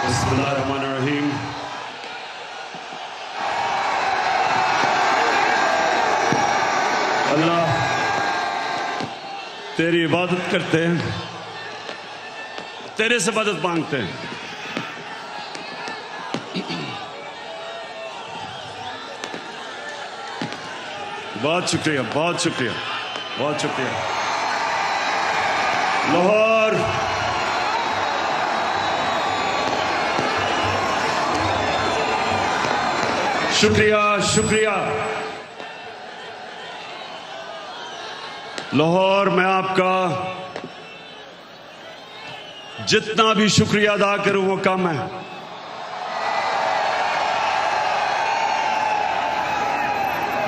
बिस्मिल्लाहिर्रहमानिर्रहीम। अल्लाह, तेरी इबादत करते हैं, तेरे से मदद मांगते हैं। बहुत शुक्रिया, बहुत शुक्रिया, बहुत शुक्रिया। लाहौर, शुक्रिया, शुक्रिया। लाहौर, मैं आपका जितना भी शुक्रिया अदा करूं वो कम है।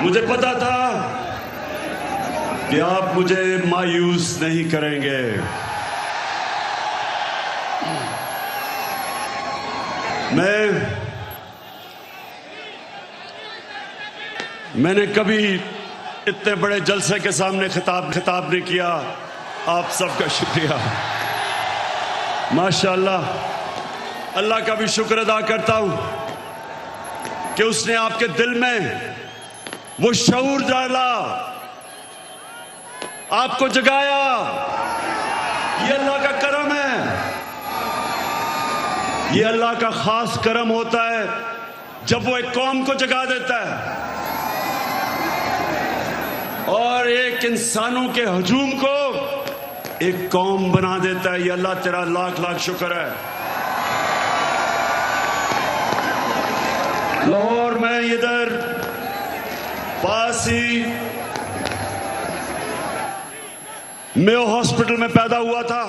मुझे पता था कि आप मुझे मायूस नहीं करेंगे। मैंने कभी इतने बड़े जलसे के सामने खिताब नहीं किया। आप सबका शुक्रिया। माशाअल्लाह, अल्लाह का भी शुक्र अदा करता हूं कि उसने आपके दिल में वो शऊर डाला, आपको जगाया। ये अल्लाह का करम है, ये अल्लाह का खास करम होता है जब वो एक कौम को जगा देता है और एक इंसानों के हजूम को एक कौम बना देता है। ये अल्लाह तेरा लाख लाख शुक्र है। लाहौर में इधर पास ही मेयो हॉस्पिटल में पैदा हुआ था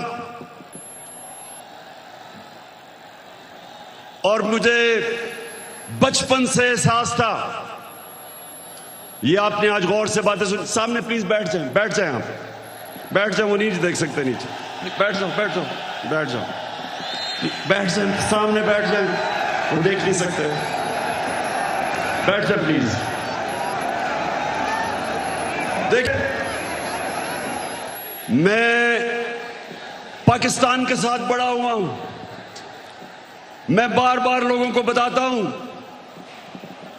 और मुझे बचपन से एहसास था। ये आपने आज गौर से बातें सुन। सामने प्लीज बैठ जाएं, बैठ जाएं, आप बैठ जाओ। वो नीचे देख सकते, नीचे बैठ जाओ, बैठ जाओ, बैठ जाओ, बैठ जाएं, सामने बैठ जाएं, वो देख नहीं सकते। बैठ जाए प्लीज। देख, मैं पाकिस्तान के साथ बड़ा हुआ हूं। मैं बार बार लोगों को बताता हूं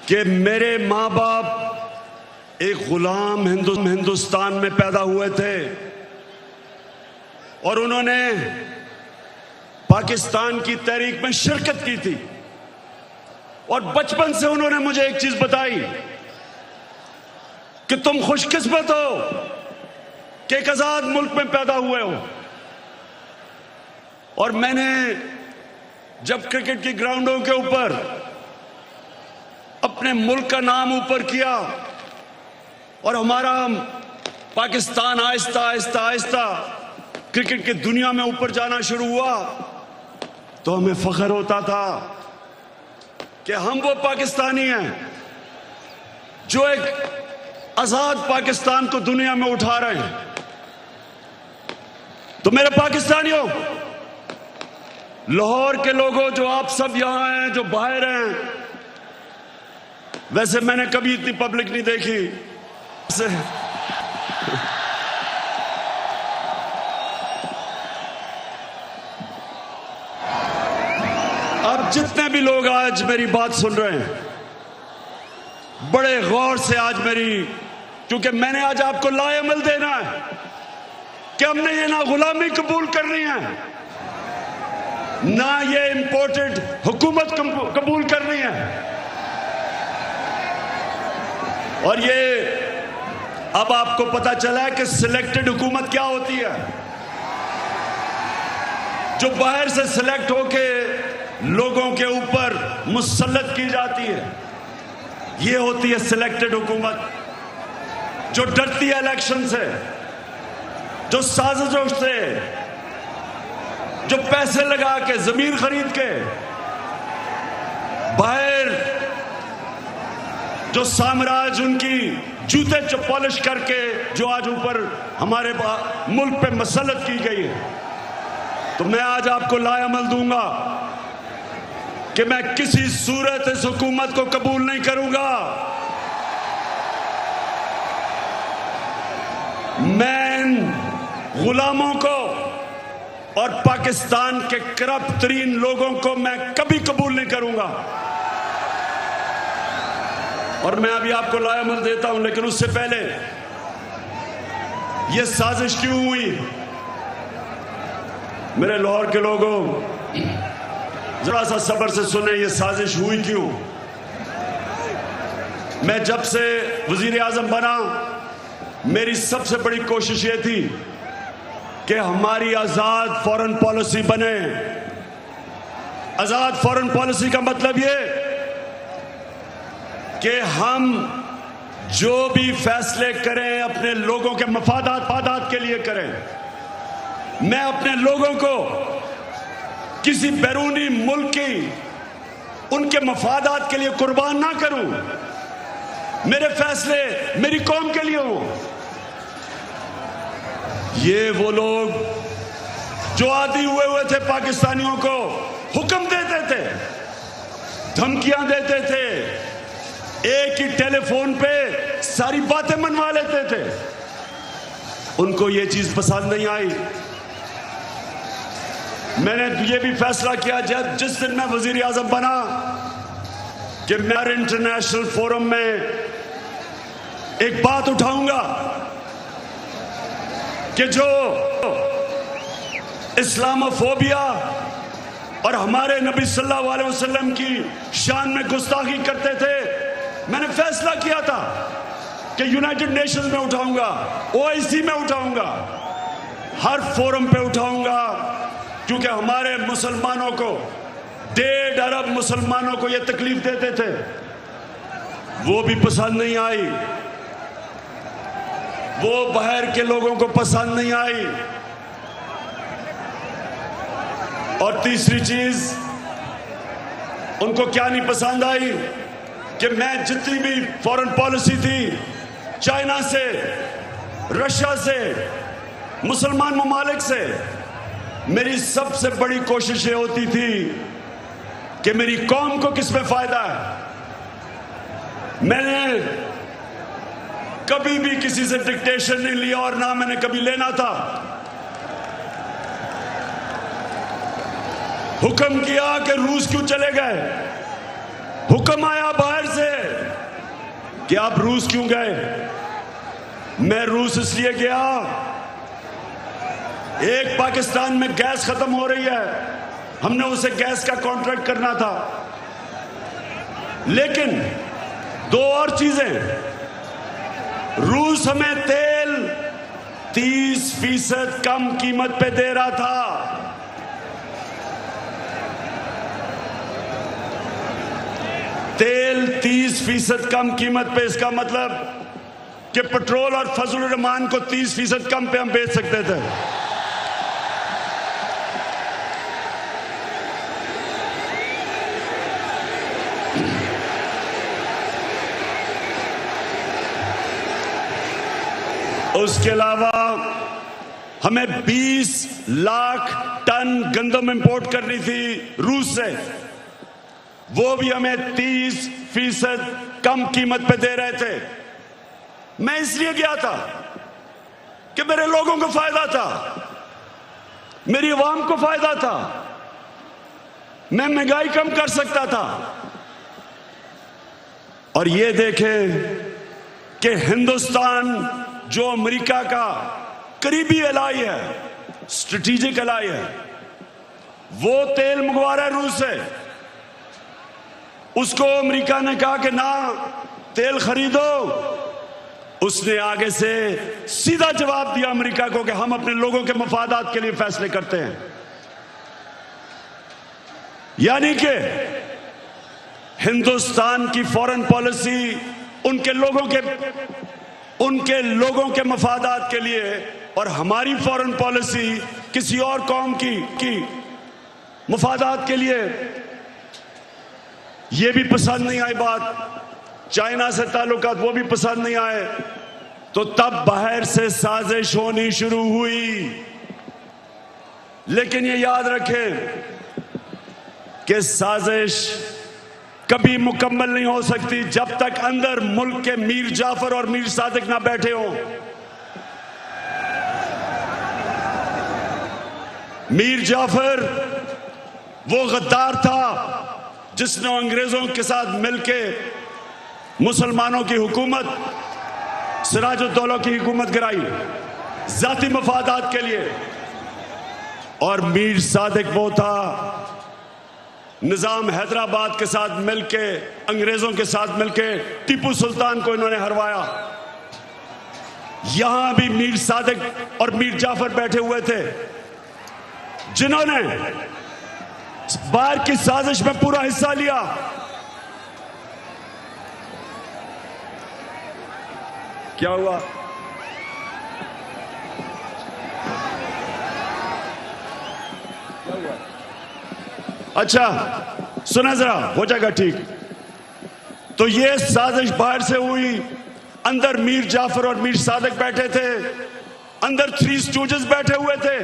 कि मेरे मां बाप एक गुलाम हिंदुस्तान में पैदा हुए थे और उन्होंने पाकिस्तान की तहरीक में शिरकत की थी। और बचपन से उन्होंने मुझे एक चीज बताई कि तुम खुशकिस्मत हो कि एक आजाद मुल्क में पैदा हुए हो। और मैंने जब क्रिकेट की ग्राउंडों के ऊपर अपने मुल्क का नाम ऊपर किया और हमारा पाकिस्तान आहिस्ता आहिस्ता आहिस्ता क्रिकेट की दुनिया में ऊपर जाना शुरू हुआ, तो हमें फख्र होता था कि हम वो पाकिस्तानी हैं जो एक आजाद पाकिस्तान को दुनिया में उठा रहे हैं। तो मेरे पाकिस्तानियों, लाहौर के लोगों, जो आप सब यहां हैं, जो बाहर हैं, वैसे मैंने कभी इतनी पब्लिक नहीं देखी। अब जितने भी लोग आज मेरी बात सुन रहे हैं, बड़े गौर से आज मेरी, क्योंकि मैंने आज आपको लाएमल देना है कि हमने ये ना गुलामी कबूल करनी है, ना ये इंपोर्टेड हुकूमत कबूल करनी है। और ये अब आपको पता चला है कि सिलेक्टेड हुकूमत क्या होती है, जो बाहर से सिलेक्ट होके लोगों के ऊपर मुसल्लत की जाती है। ये होती है सिलेक्टेड हुकूमत, जो डरती है इलेक्शन से, जो साजिशों से, जो पैसे लगा के, जमीन खरीद के, बाहर जो साम्राज्य उनकी जूते पॉलिश करके जो आज ऊपर हमारे मुल्क पे मसल्लत की गई है। तो मैं आज आपको लाएमल दूंगा कि मैं किसी सूरत इस हुकूमत को कबूल नहीं करूंगा। मैं इन गुलामों को और पाकिस्तान के करप्ट तरीन लोगों को मैं कभी कबूल नहीं करूंगा। और मैं अभी आपको लायामल देता हूं, लेकिन उससे पहले यह साजिश क्यों हुई? मेरे लाहौर के लोगों, जरा सा सब्र से सुने, यह साजिश हुई क्यों? मैं जब से वजीर आजम बना, मेरी सबसे बड़ी कोशिश ये थी कि हमारी आजाद फॉरेन पॉलिसी बने। आजाद फॉरेन पॉलिसी का मतलब ये कि हम जो भी फैसले करें अपने लोगों के मफादात के लिए करें। मैं अपने लोगों को किसी बैरूनी मुल्क की उनके मफादात के लिए कुर्बान ना करूं। मेरे फैसले मेरी कौम के लिए हों। ये वो लोग जो आदी हुए थे पाकिस्तानियों को हुक्म देते थे, धमकियां देते थे, एक ही टेलीफोन पे सारी बातें मनवा लेते थे, उनको ये चीज पसंद नहीं आई। मैंने ये भी फैसला किया जब जिस दिन मैं वजीर आजम बना कि मैं इंटरनेशनल फोरम में एक बात उठाऊंगा कि जो इस्लामोफोबिया और हमारे नबी सल्लल्लाहु अलैहि वसल्लम की शान में गुस्ताखी करते थे, मैंने फैसला किया था कि यूनाइटेड नेशंस में उठाऊंगा, ओआईसी में उठाऊंगा, हर फोरम पे उठाऊंगा, क्योंकि हमारे मुसलमानों को 1.5 अरब मुसलमानों को यह तकलीफ देते थे, वो भी पसंद नहीं आई, वो बाहर के लोगों को पसंद नहीं आई। और तीसरी चीज उनको क्या नहीं पसंद आई कि मैं जितनी भी फॉरेन पॉलिसी थी, चाइना से, रशिया से, मुसलमान ममालिक से, मेरी सबसे बड़ी कोशिश ये होती थी कि मेरी कौम को किसमें फायदा है। मैंने कभी भी किसी से डिक्टेशन नहीं लिया और ना मैंने कभी लेना था। हुक्म किया कि रूस क्यों चले गए, हुक्म आया बाहर से कि आप रूस क्यों गए। मैं रूस इसलिए गया, एक पाकिस्तान में गैस खत्म हो रही है, हमने उसे गैस का कॉन्ट्रैक्ट करना था, लेकिन 2 और चीजें, रूस हमें तेल 30% कम कीमत पे दे रहा था, तेल 30% कम कीमत पे, इसका मतलब कि पेट्रोल और फजल रहमान को 30% कम पे हम बेच सकते थे। उसके अलावा हमें 20 लाख टन गंदम इंपोर्ट करनी थी रूस से, वो भी हमें 30% कम कीमत पे दे रहे थे। मैं इसलिए गया था कि मेरे लोगों को फायदा था, मेरी आवाम को फायदा था, मैं महंगाई कम कर सकता था। और ये देखें कि हिंदुस्तान जो अमेरिका का करीबी एलाई है, स्ट्रेटेजिक एलाई है, वो तेल मंगवा रहा है रूस से। उसको अमेरिका ने कहा कि ना तेल खरीदो, उसने आगे से सीधा जवाब दिया अमेरिका को कि हम अपने लोगों के मफादात के लिए फैसले करते हैं। यानी कि हिंदुस्तान की फॉरेन पॉलिसी उनके लोगों के मफादात के लिए, और हमारी फॉरेन पॉलिसी किसी और कौम की मफादात के लिए। ये भी पसंद नहीं आई बात, चाइना से ताल्लुकात वो भी पसंद नहीं आए, तो तब बाहर से साजिश होनी शुरू हुई। लेकिन ये याद रखें कि साजिश कभी मुकम्मल नहीं हो सकती जब तक अंदर मुल्क के मीर जाफर और मीर सादिक ना बैठे हो। मीर जाफर वो गद्दार था जिसने अंग्रेजों के साथ मिलके मुसलमानों की हुकूमत, सिराजुद्दौला की हुकूमत गिराई जाती मफादात के लिए। और मीर सादिक वो था निजाम हैदराबाद के साथ मिलके, अंग्रेजों के साथ मिलके टीपू सुल्तान को इन्होंने हरवाया। यहां भी मीर सादिक और मीर जाफर बैठे हुए थे जिन्होंने बाहर की साजिश में पूरा हिस्सा लिया। क्या हुआ? अच्छा सुना जरा, हो जाएगा ठीक। तो ये साजिश बाहर से हुई, अंदर मीर जाफर और मीर सादिक बैठे थे, अंदर थ्री स्टूजेस बैठे हुए थे,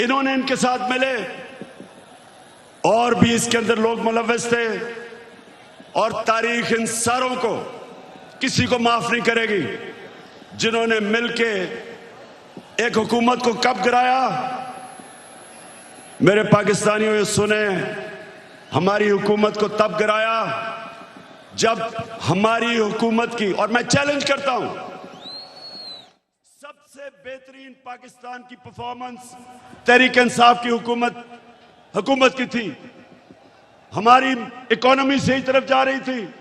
इन्होंने इनके साथ मिले। और भी इसके अंदर लोग मुलव्वस थे। और तारीख इन सारों को किसी को माफ नहीं करेगी जिन्होंने मिलके एक हुकूमत को कब गिराया। मेरे पाकिस्तानियों ये सुने, हमारी हुकूमत को तब गिराया जब हमारी हुकूमत की, और मैं चैलेंज करता हूं, सबसे बेहतरीन पाकिस्तान की परफॉर्मेंस तहरीक इंसाफ की हुकूमत की थी। हमारी इकोनॉमी सही तरफ जा रही थी,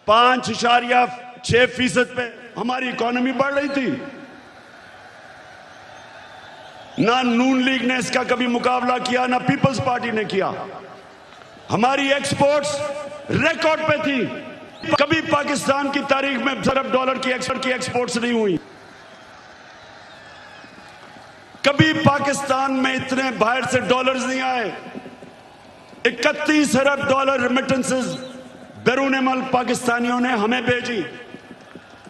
5.6% पे हमारी इकोनॉमी बढ़ रही थी। ना नून लीग ने इसका कभी मुकाबला किया, ना पीपल्स पार्टी ने किया। हमारी एक्सपोर्ट्स रिकॉर्ड पे थी। कभी पाकिस्तान की तारीख में $1 अरब की एक्सपोर्ट्स नहीं हुई। कभी पाकिस्तान में इतने बाहर से डॉलर्स नहीं आए। 31 अरब डॉलर रेमिटेंसेस बैरून मुल्क पाकिस्तानियों ने हमें भेजी।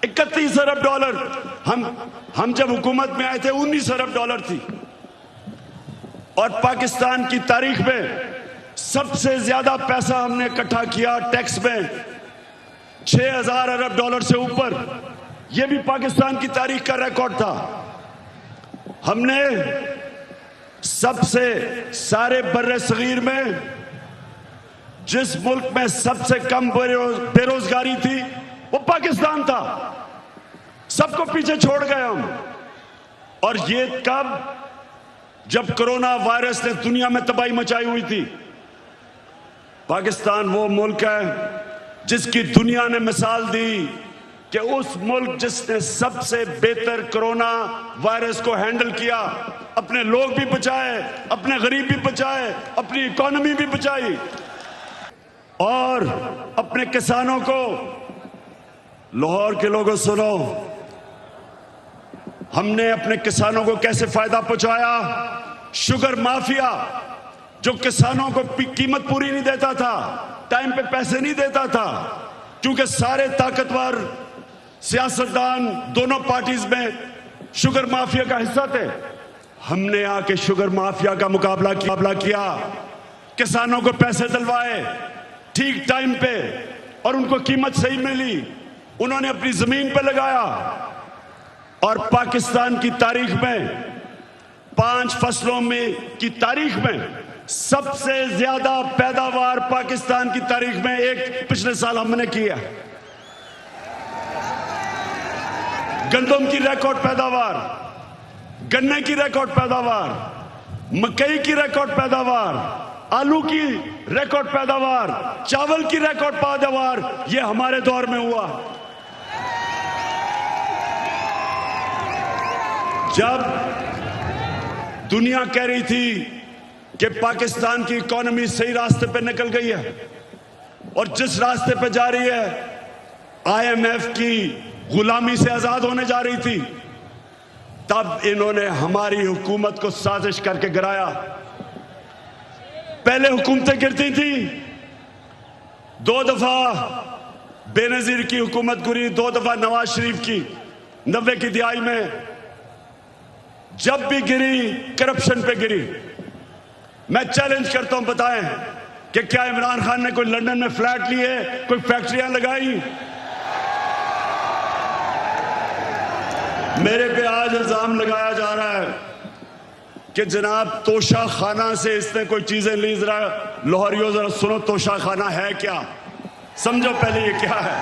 31 अरब डॉलर। हम जब हुकूमत में आए थे 19 अरब डॉलर थी। और पाकिस्तान की तारीख में सबसे ज्यादा पैसा हमने इकट्ठा किया टैक्स में, 6000 अरब डॉलर से ऊपर। यह भी पाकिस्तान की तारीख का रिकॉर्ड था। हमने सबसे सारे बर्रे सगीर में जिस मुल्क में सबसे कम बेरोजगारी थी वो पाकिस्तान था। सबको पीछे छोड़ गए हम। और ये कब? जब कोरोना वायरस ने दुनिया में तबाही मचाई हुई थी। पाकिस्तान वो मुल्क है जिसकी दुनिया ने मिसाल दी कि उस मुल्क जिसने सबसे बेहतर कोरोना वायरस को हैंडल किया, अपने लोग भी बचाए, अपने गरीब भी बचाए, अपनी इकोनॉमी भी बचाई और अपने किसानों को। लाहौर के लोगों सुनो, हमने अपने किसानों को कैसे फायदा पहुंचाया। शुगर माफिया जो किसानों को कीमत पूरी नहीं देता था, टाइम पे पैसे नहीं देता था, क्योंकि सारे ताकतवर सियासतदान दोनों पार्टीज में शुगर माफिया का हिस्सा थे। हमने आके शुगर माफिया का मुकाबला किया, किसानों को पैसे दिलवाए ठीक टाइम पे और उनको कीमत सही मिली। उन्होंने अपनी जमीन पे लगाया। और पाकिस्तान की तारीख में 5 फसलों में की तारीख में सबसे ज्यादा पैदावार पाकिस्तान की तारीख में एक पिछले साल हमने किया। गंदम की रिकॉर्ड पैदावार, गन्ने की रिकॉर्ड पैदावार, मकई की रिकॉर्ड पैदावार, आलू की रिकॉर्ड पैदावार, चावल की रिकॉर्ड पैदावार, यह हमारे दौर में हुआ। जब दुनिया कह रही थी कि पाकिस्तान की इकोनॉमी सही रास्ते पे निकल गई है और जिस रास्ते पे जा रही है IMF की गुलामी से आजाद होने जा रही थी, तब इन्होंने हमारी हुकूमत को साजिश करके गिराया। पहले हुकूमतें गिरती थी, 2 दफा बेनजीर की हुकूमत गिरी, 2 दफा नवाज शरीफ की 90 की दिहाई में। जब भी गिरी करप्शन पे गिरी। मैं चैलेंज करता हूं, बताएं कि क्या इमरान खान ने कोई लंदन में फ्लैट लिए, कोई फैक्ट्रियां लगाई? मेरे पे आज इल्जाम लगाया जा रहा है कि जनाब तोशा खाना से इसने कोई चीजें ली। जरा लाहौरियों जरा सुनो, तोशा खाना है क्या, समझो पहले ये क्या है।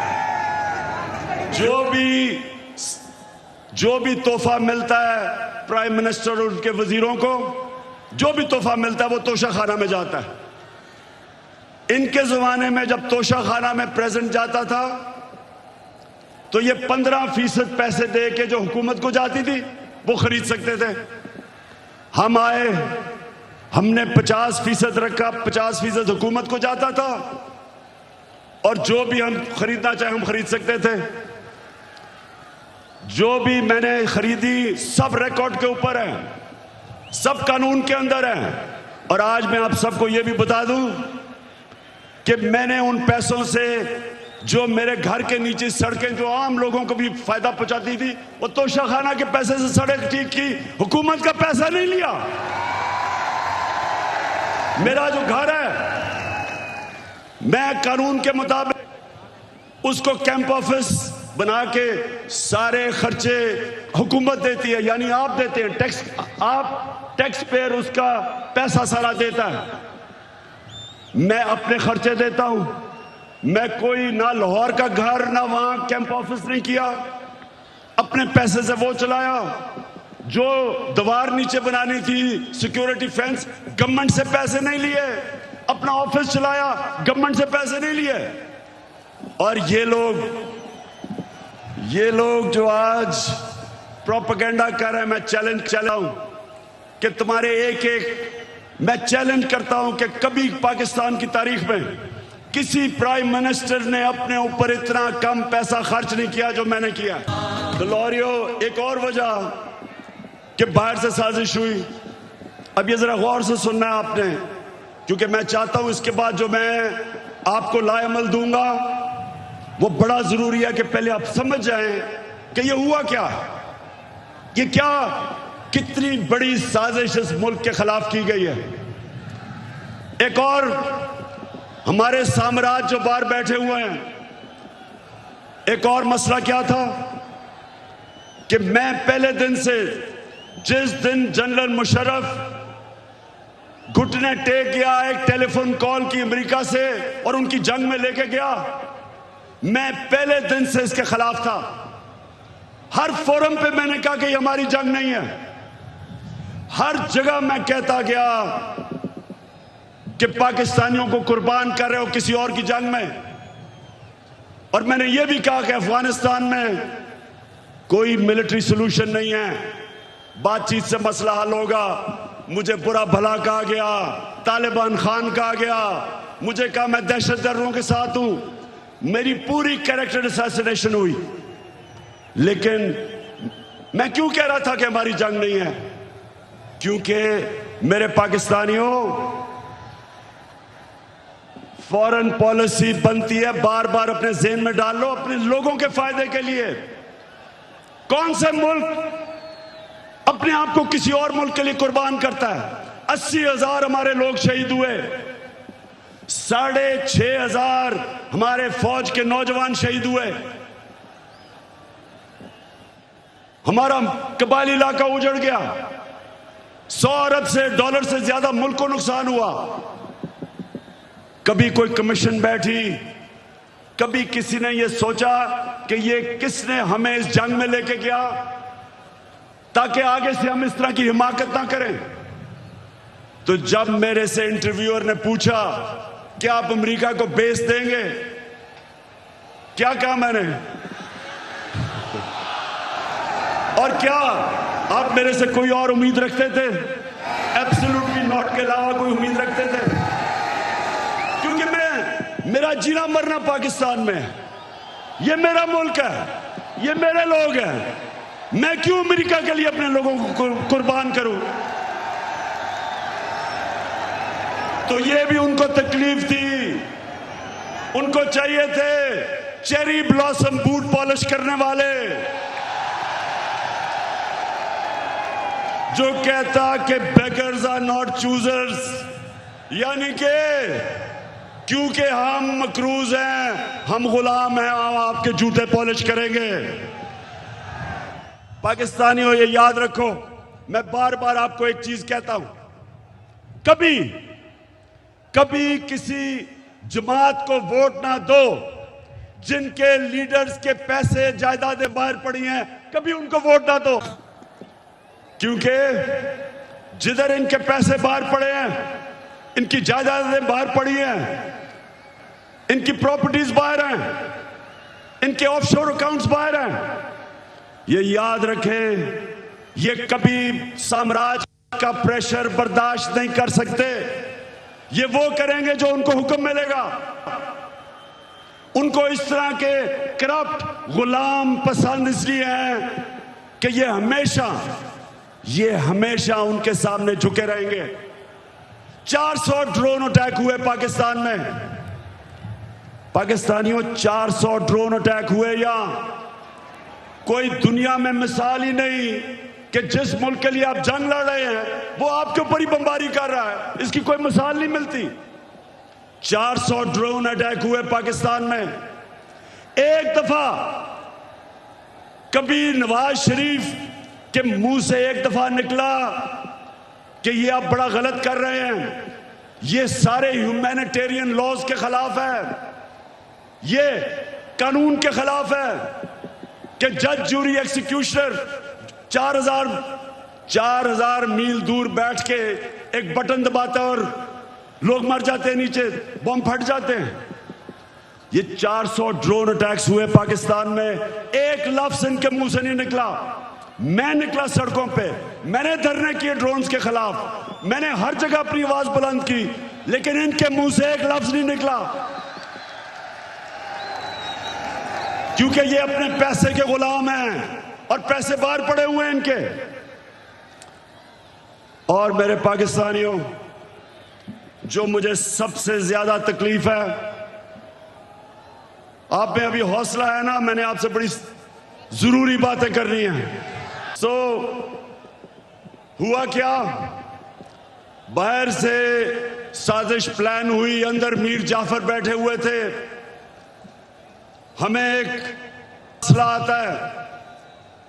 जो भी तोहफा मिलता है प्राइम मिनिस्टर और उनके वजीरों को, जो भी तोहफा मिलता है वो तोशा खाना में जाता है। इनके जमाने में जब तोशा खाना में प्रेजेंट जाता था तो ये 15% पैसे दे के जो हुकूमत को जाती थी वो खरीद सकते थे। हम आए, हमने 50% रखा, 50% हुकूमत को जाता था और जो भी हम खरीदना चाहे हम खरीद सकते थे। जो भी मैंने खरीदी सब रिकॉर्ड के ऊपर है, सब कानून के अंदर है। और आज मैं आप सबको यह भी बता दूं कि मैंने उन पैसों से जो मेरे घर के नीचे सड़कें जो आम लोगों को भी फायदा पहुंचाती थी वो तोशा खाना के पैसे से सड़क ठीक की, हुकूमत का पैसा नहीं लिया। मेरा जो घर है मैं कानून के मुताबिक उसको कैंप ऑफिस बना के सारे खर्चे हुकूमत देती है, यानी आप देते हैं टैक्स, आप टैक्स पेयर उसका पैसा सारा देता है। मैं अपने खर्चे देता हूं। मैं कोई ना लाहौर का घर ना वहां कैंप ऑफिस नहीं किया, अपने पैसे से वो चलाया। जो दीवार नीचे बनानी थी सिक्योरिटी फेंस, गवर्नमेंट से पैसे नहीं लिए, अपना ऑफिस चलाया, गवर्नमेंट से पैसे नहीं लिए। और ये लोग जो आज प्रोपेगेंडा कर रहे हैं, मैं चैलेंज चलाऊं कि तुम्हारे मैं चैलेंज करता हूं कि कभी पाकिस्तान की तारीख में किसी प्राइम मिनिस्टर ने अपने ऊपर इतना कम पैसा खर्च नहीं किया जो मैंने किया। तो लाहौरियों, एक और वजह कि बाहर से साजिश हुई, अब ये जरा गौर से सुनना है आपने, क्योंकि मैं चाहता हूं इसके बाद जो मैं आपको लाएमल दूंगा वो बड़ा जरूरी है कि पहले आप समझ जाएं कि ये हुआ क्या, ये क्या, कितनी बड़ी साजिश इस मुल्क के खिलाफ की गई है। एक और हमारे साम्राज्य जो बाहर बैठे हुए हैं, एक और मसला क्या था कि मैं पहले दिन से, जिस दिन जनरल मुशर्रफ घुटने टेक गया, एक टेलीफोन कॉल की अमेरिका से और उनकी जंग में लेके गया, मैं पहले दिन से इसके खिलाफ था। हर फोरम पे मैंने कहा कि ये हमारी जंग नहीं है। हर जगह मैं कहता गया कि पाकिस्तानियों को कुर्बान कर रहे हो किसी और की जंग में। और मैंने ये भी कहा कि अफगानिस्तान में कोई मिलिट्री सॉल्यूशन नहीं है, बातचीत से मसला हल होगा। मुझे बुरा भला कहा गया, तालिबान खान कहा गया, मुझे कहा मैं दहशतगर्दों के साथ हूं, मेरी पूरी कैरेक्टर असैसिनेशन हुई। लेकिन मैं क्यों कह रहा था कि हमारी जंग नहीं है? क्योंकि मेरे पाकिस्तानियों, फॉरेन पॉलिसी बनती है, बार बार अपने ज़हन में डाल लो, अपने लोगों के फायदे के लिए। कौन सा मुल्क अपने आप को किसी और मुल्क के लिए कुर्बान करता है? 80,000 हमारे लोग शहीद हुए, 6,500 हमारे फौज के नौजवान शहीद हुए, हमारा कबायली इलाका उजड़ गया, 100 अरब से डॉलर से ज्यादा मुल्क को नुकसान हुआ। कभी कोई कमीशन बैठी, कभी किसी ने यह सोचा कि ये किसने हमें इस जंग में लेके गया ताकि आगे से हम इस तरह की हिमाकत ना करें। तो जब मेरे से इंटरव्यूअर ने पूछा कि आप अमेरिका को बेस देंगे, क्या कहा मैंने? और क्या आप मेरे से कोई और उम्मीद रखते थे? एब्सोल्युटली नॉट के अलावा कोई उम्मीद रखते थे? क्योंकि मेरा जीना मरना पाकिस्तान में है, ये मेरा मुल्क है, ये मेरे लोग हैं। मैं क्यों अमेरिका के लिए अपने लोगों को कुर्बान करूं? तो ये भी उनको तकलीफ थी, उनको चाहिए थे चेरी ब्लॉसम बूट पॉलिश करने वाले, जो कहता कि बेगर्स आर नॉट चूजर्स, यानी कि क्योंकि हम मकरूज हैं, हम गुलाम हैं, हम आपके जूते पॉलिश करेंगे। पाकिस्तानियों, ये याद रखो, मैं बार बार आपको एक चीज कहता हूं, कभी कभी किसी जमात को वोट ना दो जिनके लीडर्स के पैसे जायदादें बाहर पड़ी हैं, कभी उनको वोट ना दो, क्योंकि जिधर इनके पैसे बाहर पड़े हैं, इनकी जायदादें बाहर पड़ी हैं, इनकी प्रॉपर्टीज बाहर हैं, इनके ऑफशोर अकाउंट्स बाहर हैं, ये याद रखें, ये कभी साम्राज्य का प्रेशर बर्दाश्त नहीं कर सकते। ये वो करेंगे जो उनको हुक्म मिलेगा। उनको इस तरह के करप्ट गुलाम पसंद इसलिए हैं कि ये हमेशा उनके सामने झुके रहेंगे। 400 ड्रोन अटैक हुए पाकिस्तान में, पाकिस्तानियों 400 ड्रोन अटैक हुए। यहां कोई दुनिया में मिसाल ही नहीं कि जिस मुल्क के लिए आप जंग लड़ रहे हैं वो आपके ऊपर ही बमबारी कर रहा है, इसकी कोई मिसाल नहीं मिलती। 400 ड्रोन अटैक हुए पाकिस्तान में। एक दफा कभी नवाज शरीफ के मुंह से एक दफा निकला कि ये आप बड़ा गलत कर रहे हैं, ये सारे ह्यूमैनिटेरियन लॉज के खिलाफ है, ये कानून के खिलाफ है कि जज जूरी एग्जीक्यूशनर 4000 मील दूर बैठ के एक बटन दबाता और लोग मर जाते हैं, नीचे बम फट जाते हैं। ये 400 ड्रोन अटैक्स हुए पाकिस्तान में, एक लफ्ज इनके मुंह से नहीं निकला। मैं निकला सड़कों पे, मैंने धरने किए ड्रोन्स के खिलाफ, मैंने हर जगह अपनी आवाज बुलंद की, लेकिन इनके मुंह से एक लफ्ज नहीं निकला, क्योंकि ये अपने पैसे के गुलाम हैं और पैसे बाहर पड़े हुए हैं इनके। और मेरे पाकिस्तानियों, जो मुझे सबसे ज्यादा तकलीफ है, आप में अभी हौसला है ना, मैंने आपसे बड़ी जरूरी बातें करनी है। हुआ क्या, बाहर से साजिश प्लान हुई, अंदर मीर जाफर बैठे हुए थे। हमें एक मसला आता है,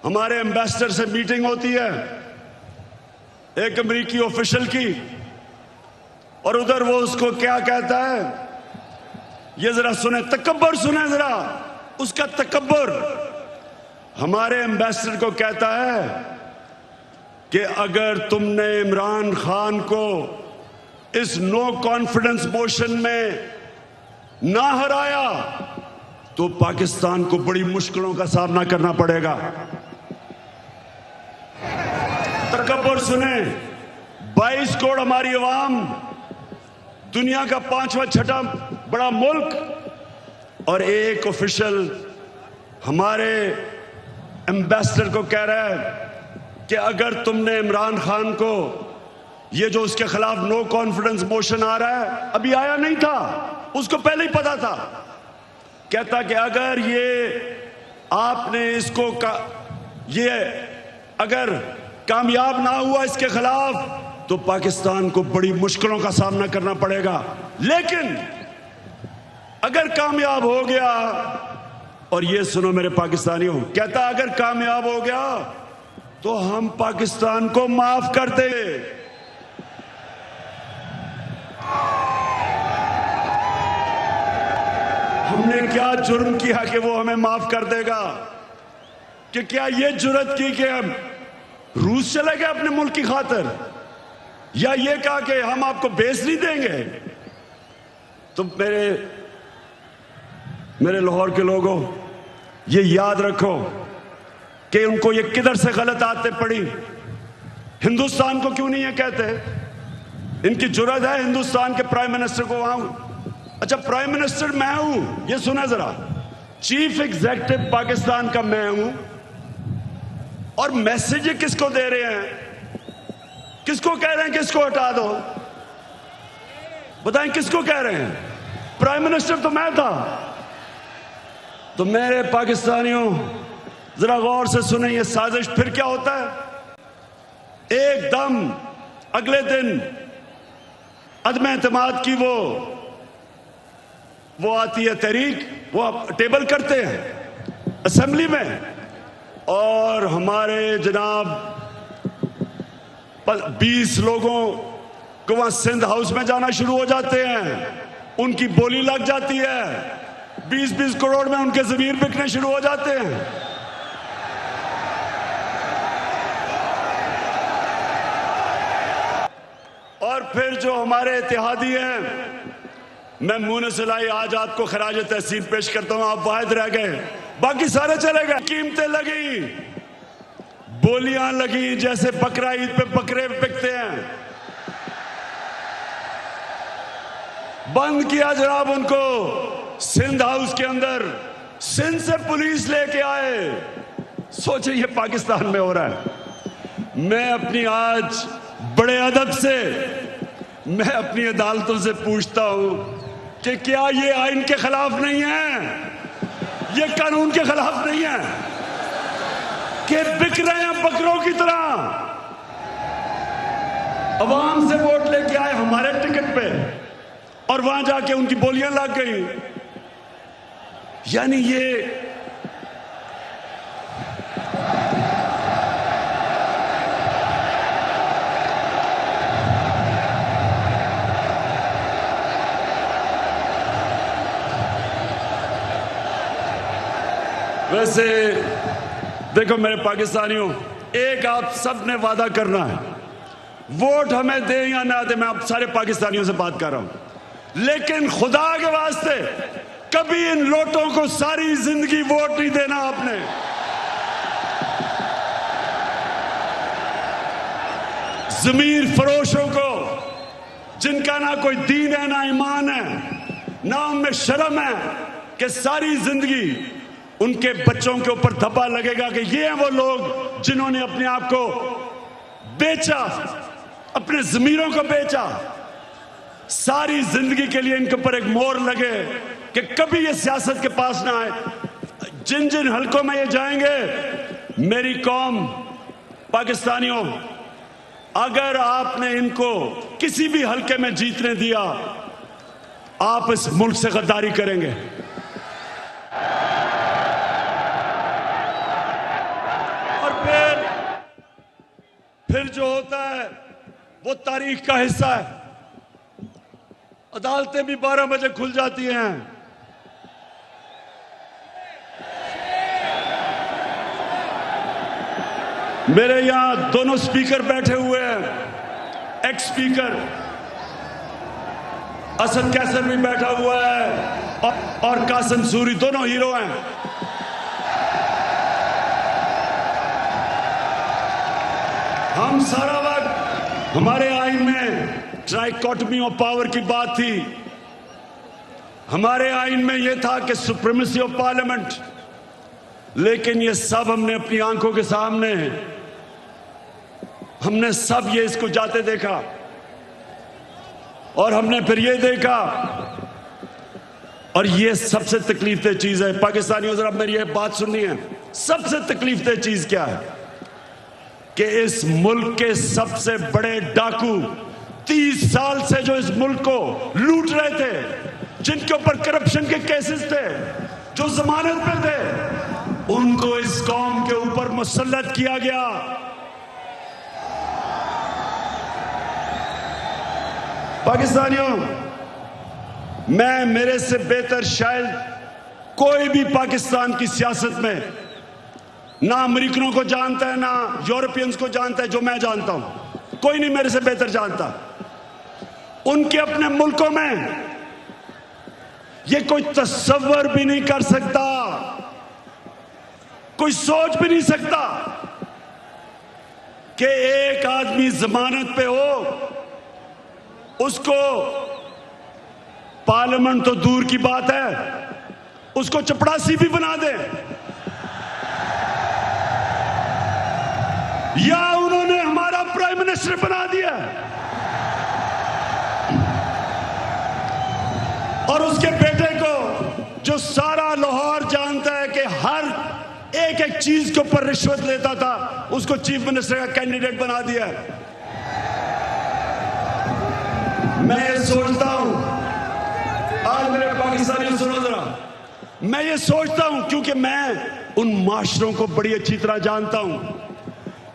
हमारे एम्बेसडर से मीटिंग होती है एक अमेरिकी ऑफिशियल की, और उधर वो उसको क्या कहता है, ये जरा सुने, तकब्बर सुने जरा, उसका तकब्बर। हमारे एम्बेसडर को कहता है कि अगर तुमने इमरान खान को इस नो कॉन्फिडेंस मोशन में ना हराया तो पाकिस्तान को बड़ी मुश्किलों का सामना करना पड़ेगा। तकब्बुर सुने, 22 करोड़ हमारी आवाम, दुनिया का 5वां 6वां बड़ा मुल्क, और एक ऑफिशियल हमारे एम्बेसडर को कह रहा है कि अगर तुमने इमरान खान को, ये जो उसके खिलाफ नो कॉन्फिडेंस मोशन आ रहा है, अभी आया नहीं था, उसको पहले ही पता था, कहता कि अगर ये आपने इसको ये अगर कामयाब ना हुआ इसके खिलाफ तो पाकिस्तान को बड़ी मुश्किलों का सामना करना पड़ेगा। लेकिन अगर कामयाब हो गया, और ये सुनो मेरे पाकिस्तानियों, कहता अगर कामयाब हो गया तो हम पाकिस्तान को माफ कर दे। हमने क्या जुर्म किया कि वो हमें माफ कर देगा? कि क्या ये जुर्रत की कि हम रूस चले गए अपने मुल्क की खातिर, या ये कहा कि हम आपको बेच नहीं देंगे? तो मेरे लाहौर के लोगों, ये याद रखो कि उनको ये किधर से गलत आदतें पड़ी। हिंदुस्तान को क्यों नहीं ये कहते? इनकी जुर्रत है हिंदुस्तान के प्राइम मिनिस्टर को वहां, अच्छा प्राइम मिनिस्टर मैं हूं, ये सुना जरा, चीफ एग्जीक्यूटिव पाकिस्तान का मैं हूं, और मैसेज किसको दे रहे हैं? किसको कह रहे हैं किसको हटा दो? बताएं किसको कह रहे हैं? प्राइम मिनिस्टर तो मैं था। तो मेरे पाकिस्तानियों जरा गौर से सुने, ये साजिश फिर क्या होता है, एकदम अगले दिन अदम एतमाद की वो आती है तहरीक, वो टेबल करते हैं असेंबली में, और हमारे जनाब 20 लोगों को वहां सिंध हाउस में जाना शुरू हो जाते हैं, उनकी बोली लग जाती है, 20-20 करोड़ में उनके जमीर बिकने शुरू हो जाते हैं। और फिर जो हमारे इत्तेहादी हैं, मैं मुनसिलाई आज आपको खराज तहसीन पेश करता हूं। आप वाहिद रह गए, बाकी सारे चले गए। कीमतें लगी, बोलियां लगी, जैसे बकरा ईद पे बकरे बिकते हैं, बंद किया जनाब उनको सिंध हाउस के अंदर। सिंध से पुलिस लेके आए। सोचिए ये पाकिस्तान में हो रहा है। मैं अपनी आज बड़े अदब से मैं अपनी अदालतों से पूछता हूं कि क्या ये आइन के खिलाफ नहीं है, ये कानून के खिलाफ नहीं है कि बिक रहे हैं बकरों की तरह। अवाम से वोट लेके आए हमारे टिकट पे और वहां जाके उनकी बोलियां लग गई। यानी ये वैसे देखो मेरे पाकिस्तानियों, एक आप सब ने वादा करना है, वोट हमें दें या ना दें, मैं आप सारे पाकिस्तानियों से बात कर रहा हूं, लेकिन खुदा के वास्ते कभी इन लोटों को सारी जिंदगी वोट नहीं देना आपने। जमीर फरोशों को, जिनका ना कोई दीन है ना ईमान है ना उनमें शर्म है, कि सारी जिंदगी उनके बच्चों के ऊपर धब्बा लगेगा कि ये हैं वो लोग जिन्होंने अपने आप को बेचा, अपने जमीरों को बेचा। सारी जिंदगी के लिए इनके ऊपर एक मोहर लगे कि कभी ये सियासत के पास ना आए। जिन जिन हलकों में ये जाएंगे, मेरी कौम पाकिस्तानियों, अगर आपने इनको किसी भी हलके में जीतने दिया, आप इस मुल्क से गद्दारी करेंगे। और फिर जो होता है वो तारीख का हिस्सा है। अदालतें भी 12 बजे खुल जाती हैं। मेरे यहां दोनों स्पीकर बैठे हुए हैं, एक्स स्पीकर असद कैसर भी बैठा हुआ है और कासिम सूरी, दोनों हीरो हैं। हम सारा वक्त, हमारे आइन में ट्राइकोटमी ऑफ पावर की बात थी। हमारे आइन में यह था कि सुप्रीमेसी ऑफ पार्लियामेंट, लेकिन ये सब हमने अपनी आंखों के सामने, हमने सब ये इसको जाते देखा और हमने फिर ये देखा। और ये सबसे तकलीफदेह चीज है पाकिस्तानियों, जरा मेरी ये बात सुननी है। सबसे तकलीफदेह चीज क्या है कि इस मुल्क के सबसे बड़े डाकू 30 साल से जो इस मुल्क को लूट रहे थे, जिनके ऊपर करप्शन के केसेस थे, जो जमानत पे थे, उनको इस कौम के ऊपर मुसल्लत किया गया। पाकिस्तानियों, मैं, मेरे से बेहतर शायद कोई भी पाकिस्तान की सियासत में ना अमेरिकनों को जानता है ना यूरोपियंस को जानता है जो मैं जानता हूं। कोई नहीं मेरे से बेहतर जानता। उनके अपने मुल्कों में ये कोई तस्वर भी नहीं कर सकता, कोई सोच भी नहीं सकता कि एक आदमी जमानत पे हो, उसको पार्लियामेंट तो दूर की बात है, उसको चपड़ासी भी बना दे। या उन्होंने हमारा प्राइम मिनिस्टर बना दिया और उसके बेटे को, जो सारा लाहौर जानता है कि हर एक एक चीज के ऊपर रिश्वत लेता था, उसको चीफ मिनिस्टर का कैंडिडेट बना दिया। मैं ये सोचता हूं, आज मेरे पाकिस्तानी सुनो जरा, मैं ये सोचता हूं क्योंकि मैं उन माशरों को बड़ी अच्छी तरह जानता हूं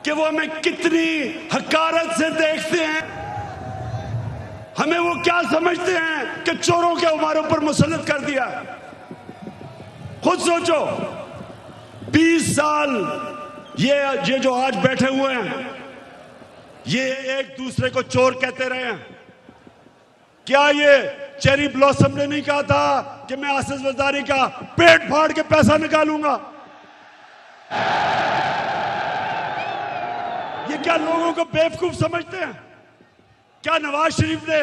कि वो हमें कितनी हकारत से देखते हैं, हमें वो क्या समझते हैं कि चोरों के हमारे ऊपर मुसल्लत कर दिया। खुद सोचो, 20 साल ये जो आज बैठे हुए हैं, ये एक दूसरे को चोर कहते रहे हैं। क्या ये चेरी ब्लॉसम ने नहीं कहा था कि मैं आसिफ जरदारी का पेट फाड़ के पैसा निकालूंगा? ये क्या लोगों को बेवकूफ समझते हैं? क्या नवाज शरीफ ने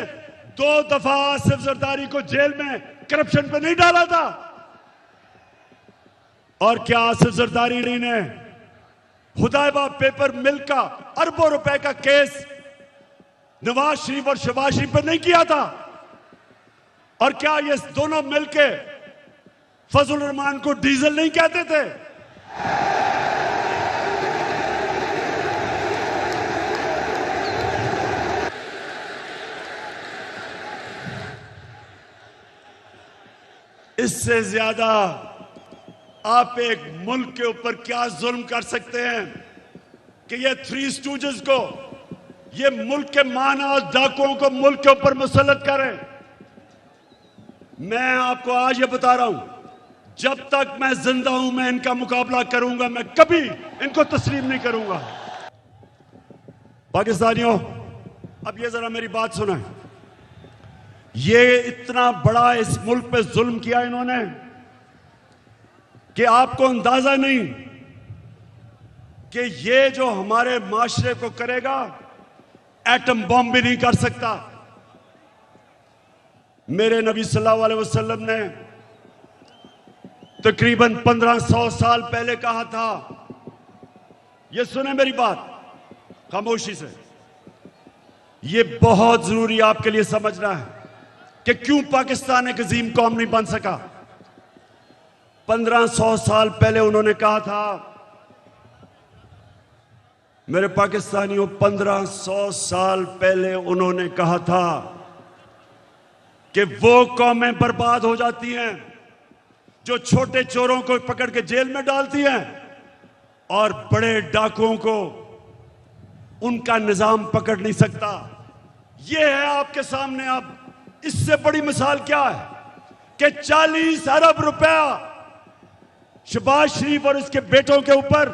2 दफा आसिफ जरदारी को जेल में करप्शन पे नहीं डाला था? और क्या आसिफ जरदारी ने हुदैबा पेपर मिल का अरबों रुपए का केस नवाज शरीफ और शहबाज शरीफ पर नहीं किया था? और क्या ये दोनों मिलके फजल रहमान को डीजल नहीं कहते थे? इससे ज्यादा आप एक मुल्क के ऊपर क्या जुल्म कर सकते हैं कि ये 3 स्टूजेस को, ये मुल्क के माना और डाकुओं को मुल्क के ऊपर मुसल्लत करें। मैं आपको आज ये बता रहा हूं, जब तक मैं जिंदा हूं मैं इनका मुकाबला करूंगा, मैं कभी इनको तस्लीम नहीं करूंगा। पाकिस्तानियों, अब ये जरा मेरी बात सुना। ये इतना बड़ा इस मुल्क पे जुल्म किया इन्होंने कि आपको अंदाजा नहीं कि ये जो हमारे माशरे को करेगा, एटम बॉम्ब भी नहीं कर सकता। मेरे नबी सल्लल्लाहु अलैहि वसल्लम ने तकरीबन 1500 साल पहले कहा था, ये सुने मेरी बात खामोशी से, ये बहुत जरूरी आपके लिए समझना है कि क्यों पाकिस्तान एक अजीम कौम नहीं बन सका। 1500 साल पहले उन्होंने कहा था, मेरे पाकिस्तानियों, 1500 साल पहले उन्होंने कहा था कि वो कौमें बर्बाद हो जाती हैं जो छोटे चोरों को पकड़ के जेल में डालती हैं और बड़े डाकुओं को उनका निजाम पकड़ नहीं सकता। ये है आपके सामने। अब इससे बड़ी मिसाल क्या है कि 40 अरब रुपया शहबाज शरीफ और इसके बेटों के ऊपर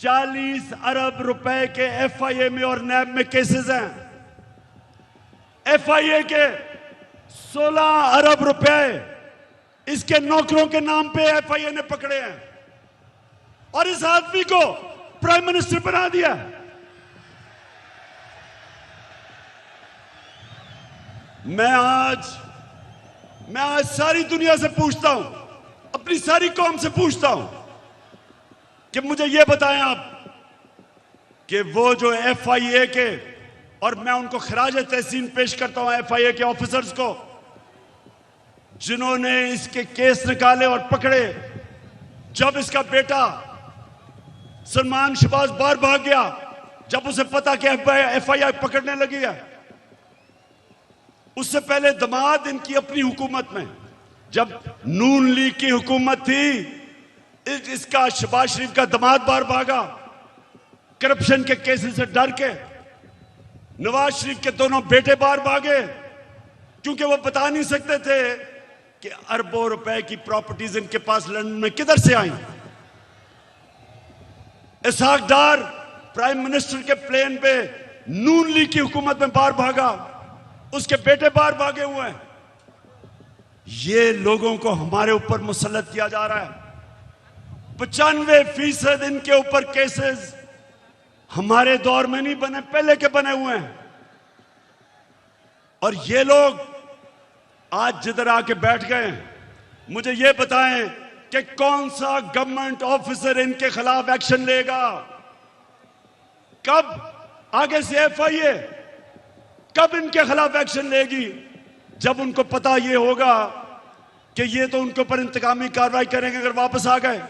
40 अरब रुपए के एफआईए में और नैब में केसेस हैं। एफआईए के 16 अरब रुपए इसके नौकरों के नाम पे एफआईए ने पकड़े हैं और इस आदमी को प्राइम मिनिस्टर बना दिया। मैं आज सारी दुनिया से पूछता हूं, अपनी सारी कौम से पूछता हूं कि मुझे यह बताएं आप कि वो जो एफआईए के, और मैं उनको खराज तहसीन पेश करता हूं एफआईए के ऑफिसर्स को जिन्होंने इसके केस निकाले और पकड़े। जब इसका बेटा सलमान शहबाज बाहर भाग गया, जब उसे पता कि एफआईए पकड़ने लगी है, उससे पहले दमाद इनकी अपनी हुकूमत में, जब नून लीग की हुकूमत थी, इसका शहबाज शरीफ का दमाद बाहर भागा करप्शन के केसेस से डर के। नवाज शरीफ के दोनों बेटे बाहर भागे क्योंकि वो बता नहीं सकते थे कि अरबों रुपए की प्रॉपर्टीज इनके पास लंदन में किधर से आई। इसहाक डार प्राइम मिनिस्टर के प्लेन पे नून लीग की हुकूमत में बाहर भागा, उसके बेटे बाहर भागे हुए हैं। ये लोगों को हमारे ऊपर मुसल्लत किया जा रहा है। 95% इनके ऊपर केसेस हमारे दौर में नहीं बने, पहले के बने हुए हैं। और ये लोग आज जिधर आके बैठ गए, मुझे ये बताएं कि कौन सा गवर्नमेंट ऑफिसर इनके खिलाफ एक्शन लेगा? कब आगे से एफआईए कब इनके खिलाफ एक्शन लेगी? जब उनको पता ये होगा कि ये तो उनके ऊपर इंतकामी कार्रवाई करेंगे अगर वापस आ गए।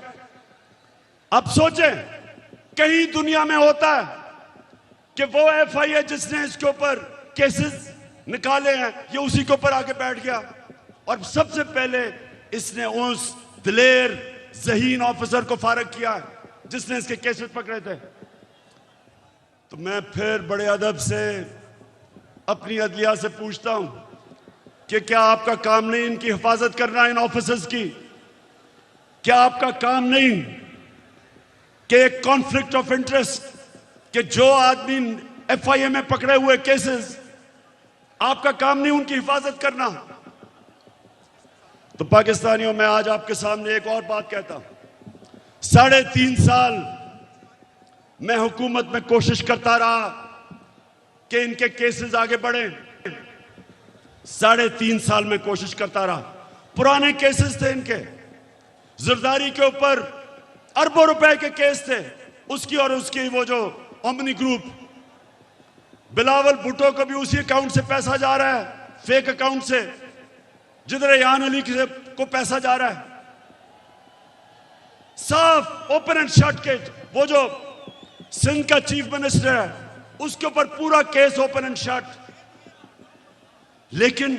अब सोचें, कहीं दुनिया में होता है कि वो एफआईए जिसने इसके ऊपर केसेस निकाले हैं, ये उसी के ऊपर आके बैठ गया और सबसे पहले इसने उस दिलेर ज़हीन ऑफिसर को फारग किया जिसने इसके केसेस पकड़े थे। तो मैं फिर बड़े अदब से अपनी अदलिया से पूछता हूं कि क्या आपका काम नहीं इनकी हिफाजत करना, इन ऑफिसर्स की? क्या आपका काम नहीं कि एक कॉन्फ्लिक्ट ऑफ इंटरेस्ट, कि जो आदमी एफआईए में पकड़े हुए केसेस, आपका काम नहीं उनकी हिफाजत करना? तो पाकिस्तानियों, मैं आज आपके सामने एक और बात कहता हूं। 3.5 साल मैं हुकूमत में कोशिश करता रहा कि इनके केसेस आगे बढ़े। 3.5 साल में कोशिश करता रहा। पुराने केसेस थे इनके, जरदारी के ऊपर अरबों रुपए के केस थे, उसकी और उसकी वो जो ओमनी ग्रुप, बिलावल भुट्टो को भी उसी अकाउंट से पैसा जा रहा है, फेक अकाउंट से, जिधर रेहान अली को पैसा जा रहा है। साफ ओपन एंड शट केस। वो जो सिंध का चीफ मिनिस्टर है, उसके ऊपर पूरा केस ओपन एंड शट, लेकिन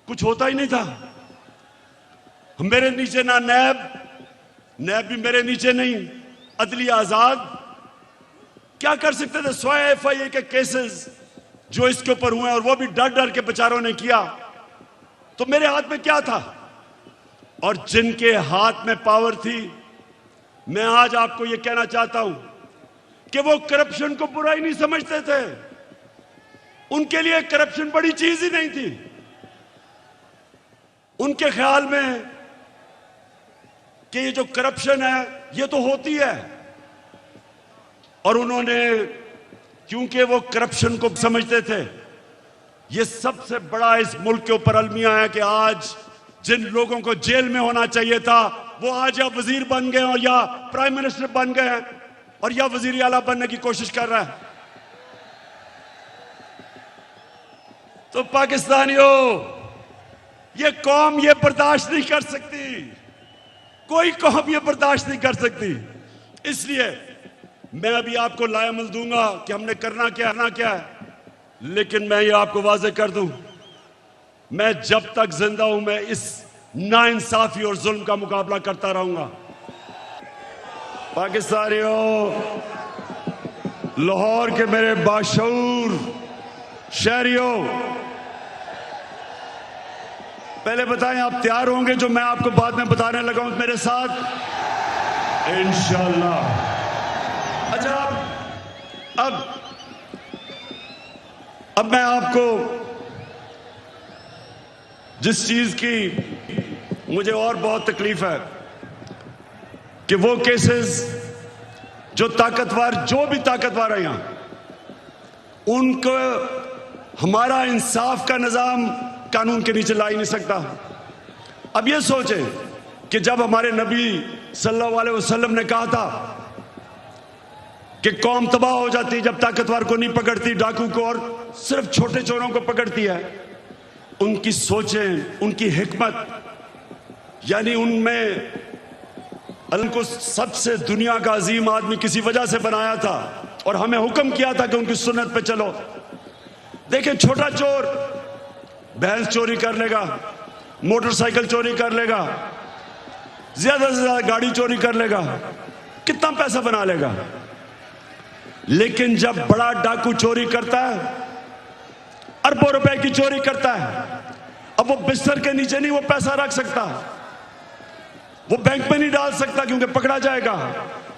कुछ होता ही नहीं था। मेरे नीचे ना नैब भी मेरे नीचे नहीं, अदलिया आजाद। क्या कर सकते थे? 100 एफआईए के केसेस जो इसके ऊपर हुए, और वो भी डर डर के बेचारों ने किया। तो मेरे हाथ में क्या था? और जिनके हाथ में पावर थी, मैं आज आपको यह कहना चाहता हूं कि वो करप्शन को बुरा ही नहीं समझते थे। उनके लिए करप्शन बड़ी चीज ही नहीं थी। उनके ख्याल में कि ये जो करप्शन है ये तो होती है, और उन्होंने, क्योंकि वो करप्शन को समझते थे, ये सबसे बड़ा इस मुल्क के ऊपर अलमिया है कि आज जिन लोगों को जेल में होना चाहिए था, वो आज या वजीर बन गए और या प्राइम मिनिस्टर बन गए हैं, और या वजीर आला बनने की कोशिश कर रहा है। तो पाकिस्तानियों, ये कौम ये बर्दाश्त नहीं कर सकती, कोई कौम ये बर्दाश्त नहीं कर सकती। इसलिए मैं अभी आपको लायमल दूंगा कि हमने करना क्या है, लेकिन मैं ये आपको वाज़ेह कर दूं, मैं जब तक जिंदा हूं, मैं इस नाइंसाफी और जुल्म का मुकाबला करता रहूंगा। पाकिस्तानियों, लाहौर के मेरे बाशऊर शहरियों, पहले बताएं आप तैयार होंगे जो मैं आपको बाद में बताने लगा हूं मेरे साथ? इंशाअल्लाह। अच्छा, अब मैं आपको जिस चीज की मुझे और बहुत तकलीफ है कि वो केसेस जो भी ताकतवर है यहां, उनको हमारा इंसाफ का निजाम कानून के नीचे ला ही नहीं सकता। अब ये सोचें कि जब हमारे नबी सल्लल्लाहु अलैहि वसल्लम ने कहा था कि कौम तबाह हो जाती जब ताकतवर को नहीं पकड़ती, डाकू को और सिर्फ छोटे चोरों को पकड़ती है, उनकी सोचें, उनकी हिकमत, यानी उनमें अल्लाह को सबसे दुनिया का अजीम आदमी किसी वजह से बनाया था और हमें हुक्म किया था कि उनकी सुन्नत पे चलो। देखें, छोटा चोर भैंस चोरी कर लेगा, मोटरसाइकिल चोरी कर लेगा, ज्यादा से ज्यादा गाड़ी चोरी कर लेगा, कितना पैसा बना लेगा। लेकिन जब बड़ा डाकू चोरी करता है, अरबों रुपए की चोरी करता है, अब वो बिस्तर के नीचे नहीं वो पैसा रख सकता, वो बैंक में नहीं डाल सकता क्योंकि पकड़ा जाएगा।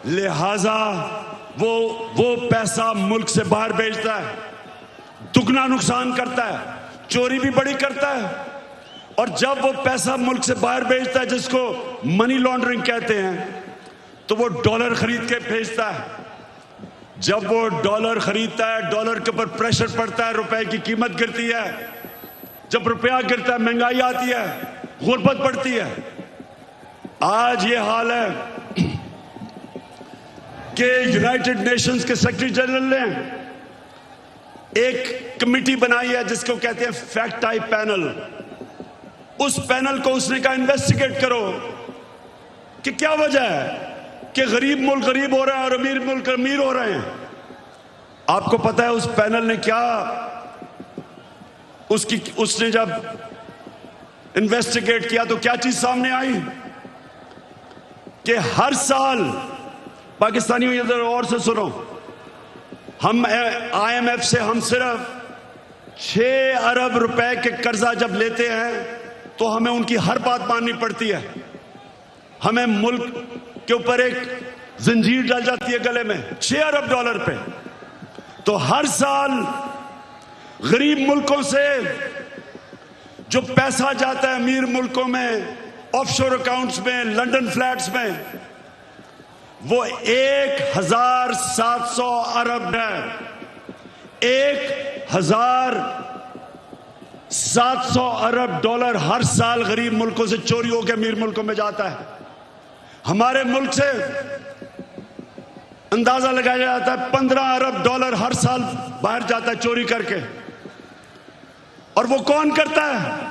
लिहाजा वो पैसा मुल्क से बाहर भेजता है, दुगना नुकसान करता है, चोरी भी बड़ी करता है। और जब वो पैसा मुल्क से बाहर भेजता है, जिसको मनी लॉन्ड्रिंग कहते हैं, तो वो डॉलर खरीद के भेजता है। जब वो डॉलर खरीदता है, डॉलर के ऊपर प्रेशर पड़ता है, रुपए की कीमत गिरती है। जब रुपया गिरता है, महंगाई आती है, गुर्बत बढ़ती है। आज ये हाल है कि यूनाइटेड नेशंस के सेक्रेटरी जनरल ने एक कमेटी बनाई है जिसको कहते हैं फैक्ट टाइप पैनल। उस पैनल को उसने कहा इन्वेस्टिगेट करो कि क्या वजह है कि गरीब मुल्क गरीब हो रहा है और अमीर मुल्क अमीर हो रहे हैं। आपको पता है उस पैनल ने क्या, उसने जब इन्वेस्टिगेट किया तो क्या चीज सामने आई कि हर साल, पाकिस्तानियों इधर और से सुनो, हम IMF से हम सिर्फ 6 अरब रुपए के कर्जा जब लेते हैं तो हमें उनकी हर बात माननी पड़ती है। हमें मुल्क के ऊपर एक जंजीर डाल जाती है गले में 6 अरब डॉलर पे। तो हर साल गरीब मुल्कों से जो पैसा जाता है अमीर मुल्कों में, ऑफशोर अकाउंट्स में, लंदन फ्लैट्स में, वो 1700 अरब है। 1700 अरब डॉलर हर साल गरीब मुल्कों से चोरी होकर अमीर मुल्कों में जाता है। हमारे मुल्क से अंदाजा लगाया जाता है 15 अरब डॉलर हर साल बाहर जाता है चोरी करके। और वो कौन करता है?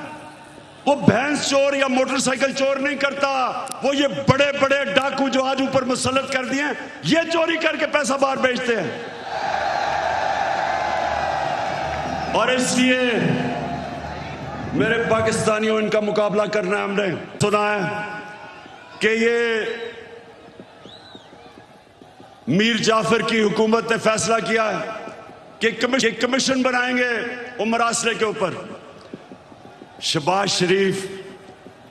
वो भैंस चोर या मोटरसाइकिल चोर नहीं करता, वो ये बड़े बड़े डाकू जो आज ऊपर मुसल्लत कर दिए, ये चोरी करके पैसा बाहर भेजते हैं। और इसलिए मेरे पाकिस्तानियों, इनका मुकाबला करना है। हमने सुना है कि ये मीर जाफर की हुकूमत ने फैसला किया है कि कमीशन बनाएंगे उमर आसरे के ऊपर। शहबाज शरीफ,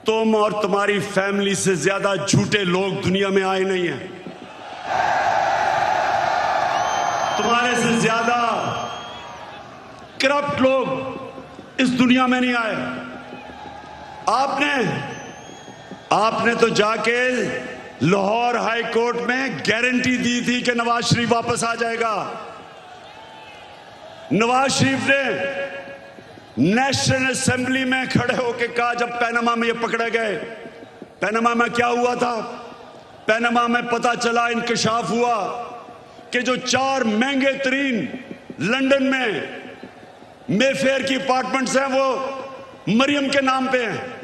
तुम और तुम्हारी फैमिली से ज्यादा झूठे लोग दुनिया में आए नहीं हैं। तुम्हारे से ज्यादा करप्ट लोग इस दुनिया में नहीं आए। आपने तो जाके लाहौर हाई कोर्ट में गारंटी दी थी कि नवाज शरीफ वापस आ जाएगा। नवाज शरीफ ने नेशनल असेंबली में खड़े होकर कहा, जब पैनामा में ये पकड़े गए, पैनामा में क्या हुआ था? पैनामा में पता चला, इंकशाफ हुआ कि जो 4 महंगे तरीन लंदन में मेफेयर की अपार्टमेंट्स हैं वो मरियम के नाम पे हैं।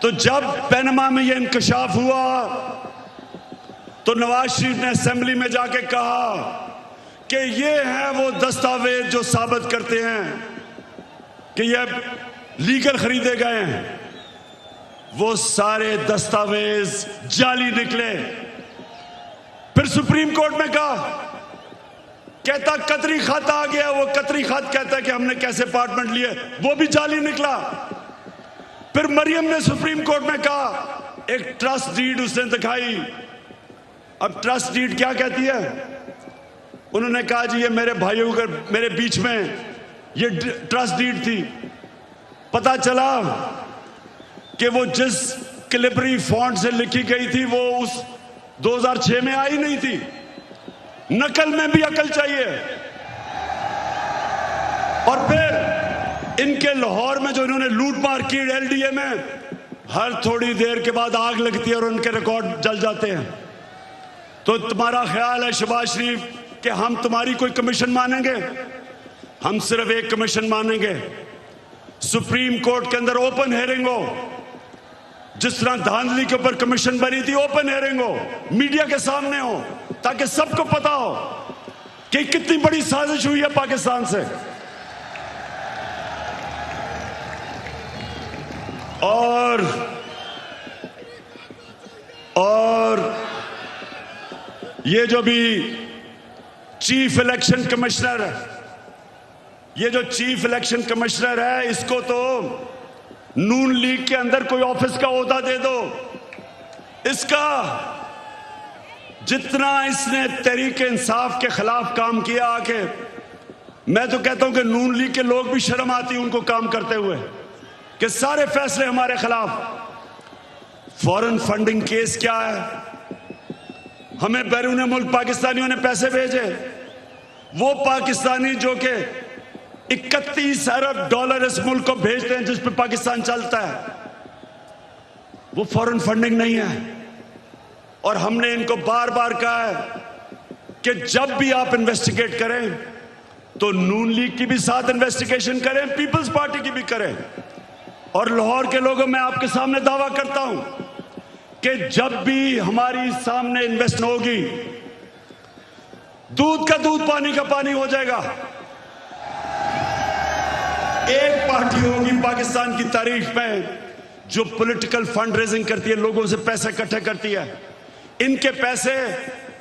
तो जब पैनामा में ये इंकशाफ हुआ तो नवाज शरीफ ने असेंबली में जाके कहा कि ये हैं वो दस्तावेज जो साबित करते हैं कि ये लीगल खरीदे गए हैं। वो सारे दस्तावेज जाली निकले। फिर सुप्रीम कोर्ट में कहा, कहता कतरी खत आ गया। वो कतरी खत कहता है कि हमने कैसे अपार्टमेंट लिए, वो भी जाली निकला। फिर मरियम ने सुप्रीम कोर्ट में कहा, एक ट्रस्ट डीड उसने दिखाई। अब ट्रस्ट डीड क्या कहती है? उन्होंने कहा जी ये मेरे भाइयों के मेरे बीच में ये ट्रस्ट डीड थी। पता चला कि वो जिस कैलिब्री फॉन्ट से लिखी गई थी वो उस 2006 में आई नहीं थी। नकल में भी अकल चाहिए। और फिर इनके लाहौर में जो इन्होंने लूट मार की LDA में, हर थोड़ी देर के बाद आग लगती है और उनके रिकॉर्ड जल जाते हैं। तो तुम्हारा ख्याल है शहबाज शरीफ कि हम तुम्हारी कोई कमीशन मानेंगे? हम सिर्फ एक कमीशन मानेंगे, सुप्रीम कोर्ट के अंदर ओपन हेयरिंग हो। जिस तरह धांधली के ऊपर कमीशन बनी थी, ओपन हेयरिंग हो, मीडिया के सामने हो, ताकि सबको पता हो कि कितनी बड़ी साजिश हुई है पाकिस्तान से। और ये जो भी चीफ इलेक्शन कमिश्नर है, ये जो चीफ इलेक्शन कमिश्नर है, इसको तो नून लीग के अंदर कोई ऑफिस का ओहदा दे दो। इसका जितना इसने तहरीक इंसाफ के खिलाफ काम किया आके, मैं तो कहता हूं कि नून लीग के लोग भी शर्म आती उनको काम करते हुए कि सारे फैसले हमारे खिलाफ। फॉरेन फंडिंग केस क्या है? हमें बैरून मुल्क पाकिस्तानियों ने पैसे भेजे, वो पाकिस्तानी जो कि 31 अरब डॉलर इस मुल्क को भेजते हैं जिस पे पाकिस्तान चलता है, वो फॉरेन फंडिंग नहीं है। और हमने इनको बार बार कहा है कि जब भी आप इन्वेस्टिगेट करें तो नून लीग की भी साथ इन्वेस्टिगेशन करें, पीपल्स पार्टी की भी करें। और लाहौर के लोगों, मैं आपके सामने दावा करता हूं कि जब भी हमारी सामने इन्वेस्ट होगी, दूध का दूध पानी का पानी हो जाएगा। एक पार्टी होगी पाकिस्तान की तारीख में जो पॉलिटिकल फंड रेजिंग करती है, लोगों से पैसे इकट्ठे करती है। इनके पैसे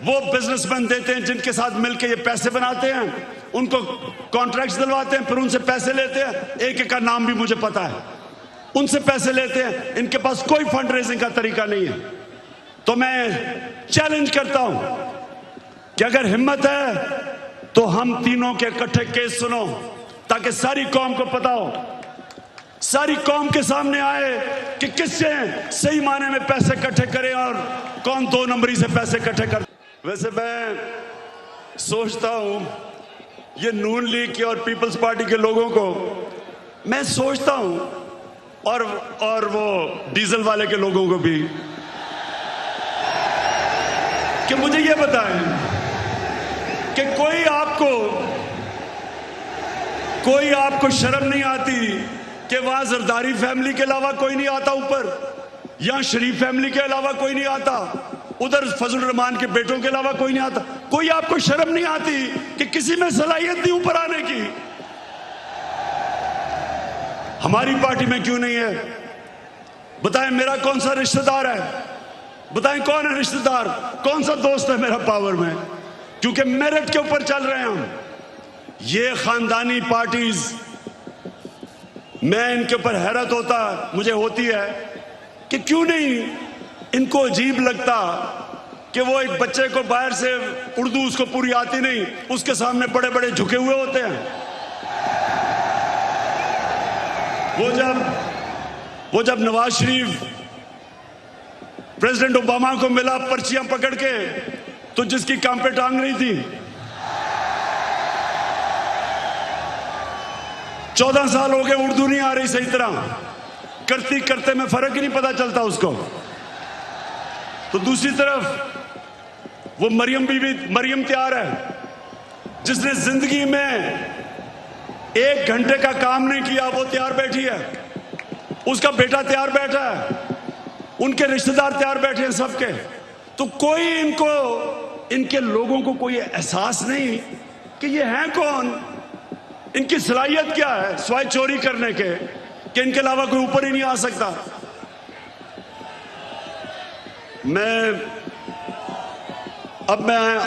वो बिजनेसमैन देते हैं जिनके साथ मिलकर ये पैसे बनाते हैं, उनको कॉन्ट्रैक्ट्स दिलवाते हैं, फिर उनसे पैसे लेते हैं। एक एक का नाम भी मुझे पता है। उनसे पैसे लेते हैं, इनके पास कोई फंड रेजिंग का तरीका नहीं है। तो मैं चैलेंज करता हूं कि अगर हिम्मत है तो हम तीनों के इकट्ठे केस सुनो, ताकि सारी कौम को पता हो, सारी कौम के सामने आए कि किससे सही माने में पैसे इकट्ठे करें और कौन 2 नंबरी से पैसे इकट्ठे कर। वैसे मैं सोचता हूं ये नून लीग के और पीपल्स पार्टी के लोगों को मैं सोचता हूं, और वो डीजल वाले के लोगों को भी, कि मुझे ये बताएं कि कोई आपको शर्म नहीं आती कि वहां जरदारी फैमिली के अलावा कोई नहीं आता ऊपर, यहां शरीफ फैमिली के अलावा कोई नहीं आता, उधर फजल रहमान के बेटों के अलावा कोई नहीं आता। कोई आपको शर्म नहीं आती कि किसी में सलाहियत नहीं ऊपर आने की? हमारी पार्टी में क्यों नहीं है? बताएं मेरा कौन सा रिश्तेदार है? बताएं कौन है रिश्तेदार, कौन सा दोस्त है मेरा पावर में? क्योंकि मेरिट के ऊपर चल रहे हैं हम। ये खानदानी पार्टीज, मैं इनके ऊपर हैरत मुझे होती है कि क्यों नहीं इनको अजीब लगता कि वो एक बच्चे को बाहर से उर्दू उसको पूरी आती नहीं, उसके सामने बड़े बड़े झुके हुए होते हैं। वो जब नवाज शरीफ प्रेसिडेंट ओबामा को मिला पर्चियां पकड़ के, तो जिसकी काम पे टांग रही थी, 14 साल हो गए उर्दू नहीं आ रही सही तरह, करते करते में फर्क ही नहीं पता चलता उसको। तो दूसरी तरफ वो मरियम तैयार है, जिसने जिंदगी में 1 घंटे का काम नहीं किया, वो तैयार बैठी है, उसका बेटा तैयार बैठा है, उनके रिश्तेदार तैयार बैठे हैं सबके। तो कोई इनके लोगों को कोई एहसास नहीं कि ये हैं कौन, इनकी सलाहियत क्या है सिवाय चोरी करने के, कि इनके अलावा कोई ऊपर ही नहीं आ सकता। मैं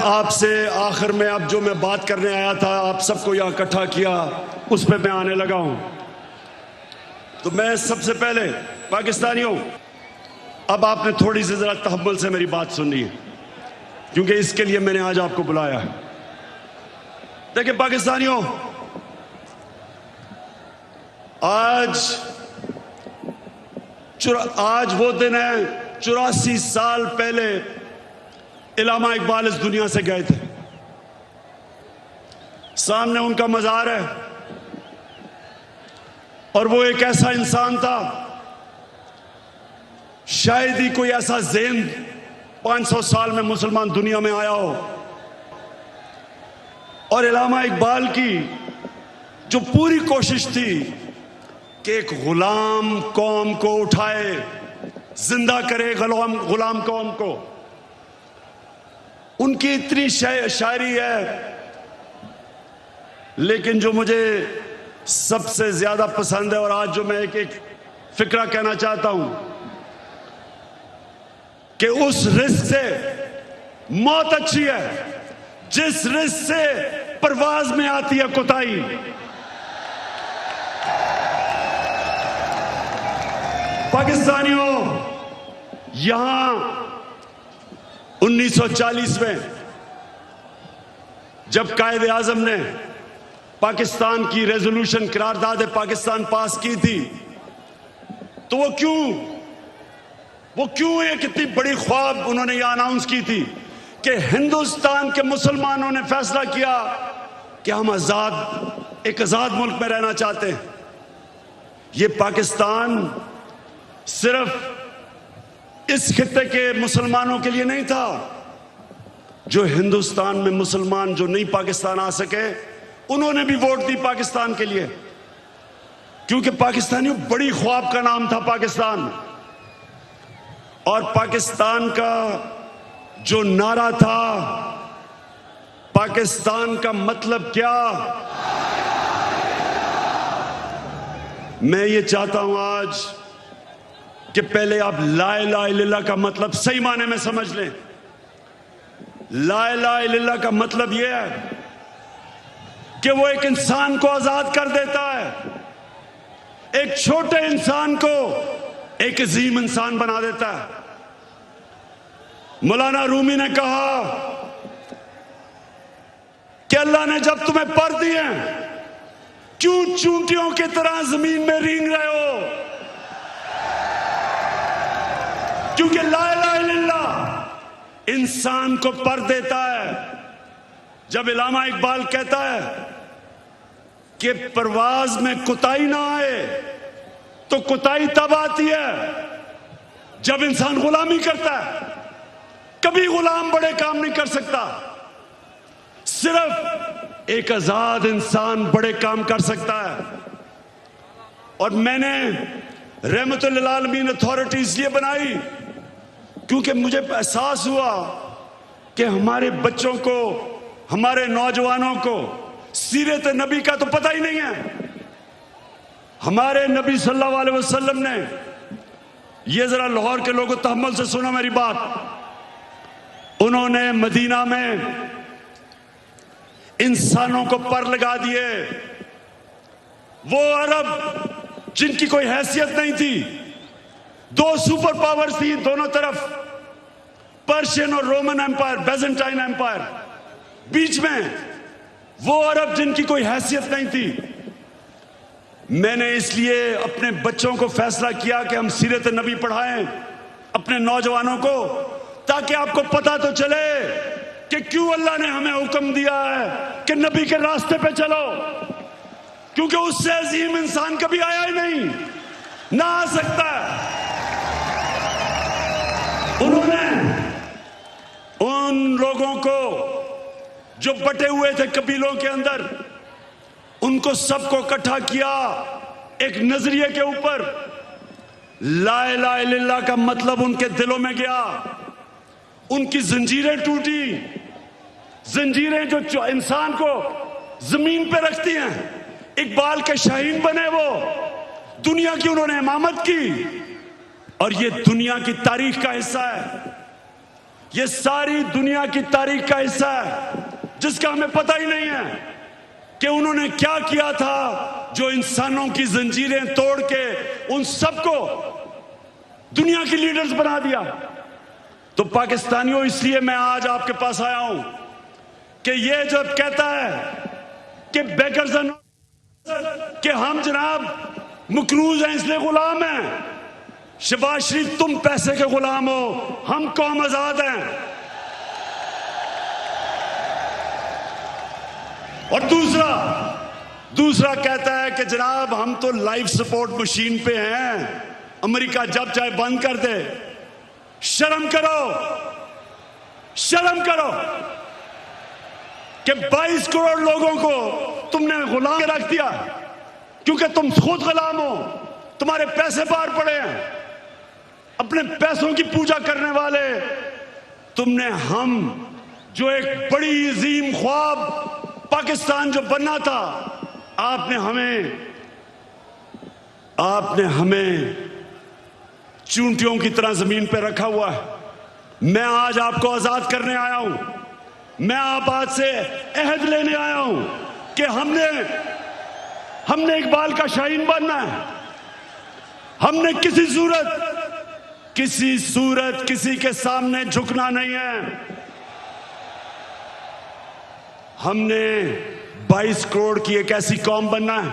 आपसे आखिर में अब जो मैं बात करने आया था, आप सबको यहां इकट्ठा किया, उस पर मैं आने लगा हूं। तो मैं सबसे पहले पाकिस्तानियों, अब आपने थोड़ी सी जरा तहम्मुल से मेरी बात सुननी है, क्योंकि इसके लिए मैंने आज आपको बुलाया है। देखिए पाकिस्तानियों, आज वो दिन है, 84 साल पहले इल्लामा इकबाल इस दुनिया से गए थे। सामने उनका मज़ार है, और वो एक ऐसा इंसान था, शायद ही कोई ऐसा ज़हन 500 साल में मुसलमान दुनिया में आया हो। और इल्लामा इकबाल की जो पूरी कोशिश थी कि एक गुलाम कौम को उठाए, जिंदा करे गुलाम कौम को, उनकी इतनी शायरी है। लेकिन जो मुझे सबसे ज्यादा पसंद है, और आज जो मैं एक फिक्रा कहना चाहता हूं, कि उस रिस्क से मौत अच्छी है जिस रिस्क से परवाज में आती है कोताही। पाकिस्तानियों, यहां 1940 में जब कायदे आजम ने पाकिस्तान की रेजोल्यूशन करारदाद पाकिस्तान पास की थी, तो वो क्यों एक इतनी बड़ी ख्वाब उन्होंने यह अनाउंस की थी कि हिंदुस्तान के मुसलमानों ने फैसला किया कि हम एक आजाद मुल्क में रहना चाहते हैं। ये पाकिस्तान सिर्फ इस खित्ते के मुसलमानों के लिए नहीं था। जो हिंदुस्तान में मुसलमान जो नहीं पाकिस्तान आ सके, उन्होंने भी वोट दी पाकिस्तान के लिए, क्योंकि पाकिस्तानियों बड़ी ख्वाब का नाम था पाकिस्तान। और पाकिस्तान का जो नारा था, पाकिस्तान का मतलब क्या, मैं ये चाहता हूं आज कि पहले आप ला इलाहा इल्लल्लाह का मतलब सही माने में समझ लें। ला इलाहा इल्लल्लाह का मतलब यह है कि वो एक इंसान को आजाद कर देता है, एक छोटे इंसान को एक अजीम इंसान बना देता है। मौलाना रूमी ने कहा कि अल्लाह ने जब तुम्हें पर दिए क्यों चूंटियों की तरह जमीन में रेंग रहे हो? क्योंकि ला इलाहा इल्लल्लाह इंसान को पर देता है। जब इल्लामा इकबाल कहता है कि परवाज में कुताई ना आए, तो कुताई तब आती है जब इंसान गुलामी करता है। कभी गुलाम बड़े काम नहीं कर सकता, सिर्फ एक आजाद इंसान बड़े काम कर सकता है। और मैंने रहमतुल लिल आलमीन अथॉरिटी इसलिए बनाई क्योंकि मुझे एहसास हुआ कि हमारे बच्चों को, हमारे नौजवानों को सीरत नबी का तो पता ही नहीं है। हमारे नबी सल्लल्लाहु अलैहि वसल्लम ने, ये जरा लाहौर के लोगों तहम्मुल से सुनो मेरी बात, उन्होंने मदीना में इंसानों को पर लगा दिए। वो अरब जिनकी कोई हैसियत नहीं थी, दो सुपर पावर्स थी दोनों तरफ, पर्शियन और रोमन एम्पायर, बेजेंटाइन एम्पायर, बीच में वो अरब जिनकी कोई हैसियत नहीं थी। मैंने इसलिए अपने बच्चों को फैसला किया कि हम सीरत नबी पढ़ाएं अपने नौजवानों को, ताकि आपको पता तो चले कि क्यों अल्लाह ने हमें हुक्म दिया है कि नबी के रास्ते पे चलो, क्योंकि उससे अजीम इंसान कभी आया ही नहीं, ना आ सकता। उन्होंने उन लोगों को जो बटे हुए थे कबीलों के अंदर, उनको सबको इकट्ठा किया एक नजरिए के ऊपर। ला इलाहा इल्लल्लाह का मतलब उनके दिलों में गया, उनकी जंजीरें टूटी, जंजीरें जो इंसान को जमीन पे रखती हैं। इकबाल के शाहीन बने वो, दुनिया की उन्होंने इमामत की, और ये दुनिया की तारीख का हिस्सा है। ये सारी दुनिया की तारीख का हिस्सा है जिसका हमें पता ही नहीं है कि उन्होंने क्या किया था, जो इंसानों की जंजीरें तोड़ के उन सबको दुनिया की लीडर्स बना दिया। तो पाकिस्तानियों, इसलिए मैं आज आपके पास आया हूं कि ये जो कहता है कि बेगर्स कि हम जनाब मकरूज हैं इसलिए गुलाम हैं। शहबाज शरीफ, तुम पैसे के गुलाम हो, हम कौम आजाद हैं। और दूसरा कहता है कि जनाब हम तो लाइफ सपोर्ट मशीन पे हैं, अमेरिका जब चाहे बंद कर दे। शर्म करो, शर्म करो कि 22 करोड़ लोगों को तुमने गुलाम रख दिया, क्योंकि तुम खुद गुलाम हो, तुम्हारे पैसे बाहर पड़े हैं, अपने पैसों की पूजा करने वाले तुमने। हम जो एक बड़ी अजीम ख्वाब पाकिस्तान जो बनना था, आपने हमें चूंटियों की तरह जमीन पर रखा हुआ है। मैं आज आपको आजाद करने आया हूं। मैं आप आज से अहद लेने आया हूं कि हमने इकबाल का शाहीन बनना है। हमने किसी सूरत किसी के सामने झुकना नहीं है। हमने 22 करोड़ की एक ऐसी कौम बनना है,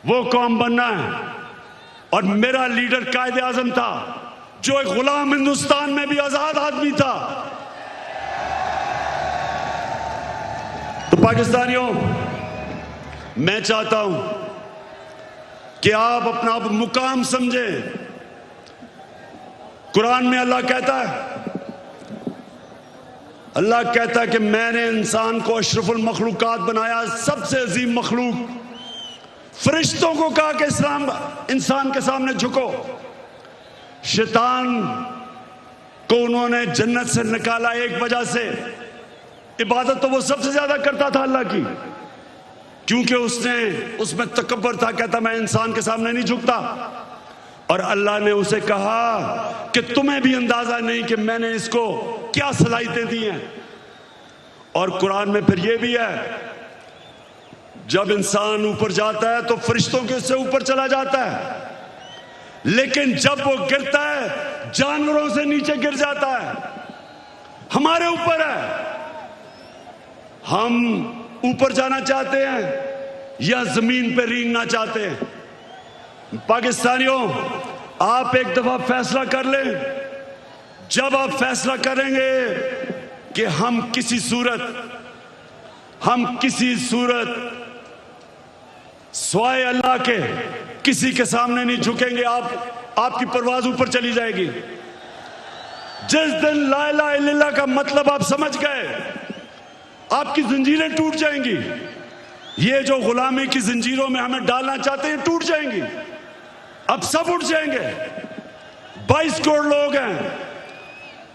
वो कौम बनना है। और मेरा लीडर कायदे आजम था, जो एक गुलाम हिंदुस्तान में भी आजाद आदमी था। तो पाकिस्तानियों, मैं चाहता हूं कि आप अपना मुकाम समझें। कुरान में अल्लाह कहता है कि मैंने इंसान को अशरफुल मखलूकात बनाया, सबसे अजीम मखलूक। फरिश्तों को कहा कि इंसान के सामने झुको। शैतान को उन्होंने जन्नत से निकाला एक वजह से। इबादत तो वो सबसे ज्यादा करता था अल्लाह की, क्योंकि उसमें तकब्बर था, कहता मैं इंसान के सामने नहीं झुकता। और अल्लाह ने उसे कहा कि तुम्हें भी अंदाजा नहीं कि मैंने इसको क्या सलाहियतें दी हैं। और कुरान में फिर ये भी है, जब इंसान ऊपर जाता है तो फरिश्तों के उससे ऊपर चला जाता है, लेकिन जब वो गिरता है जानवरों से नीचे गिर जाता है। हमारे ऊपर है, हम ऊपर जाना चाहते हैं या जमीन पे रेंगना चाहते हैं। पाकिस्तानियों, आप एक दफा फैसला कर लें। जब आप फैसला करेंगे कि हम किसी सूरत स्वाय अल्लाह के किसी के सामने नहीं झुकेंगे, आपकी परवाज ऊपर चली जाएगी। जिस दिन ला इलाहा इल्लल्लाह का मतलब आप समझ गए, आपकी जंजीरें टूट जाएंगी। ये जो गुलामी की जंजीरों में हमें डालना चाहते हैं टूट जाएंगी। अब सब उठ जाएंगे। 22 करोड़ लोग हैं,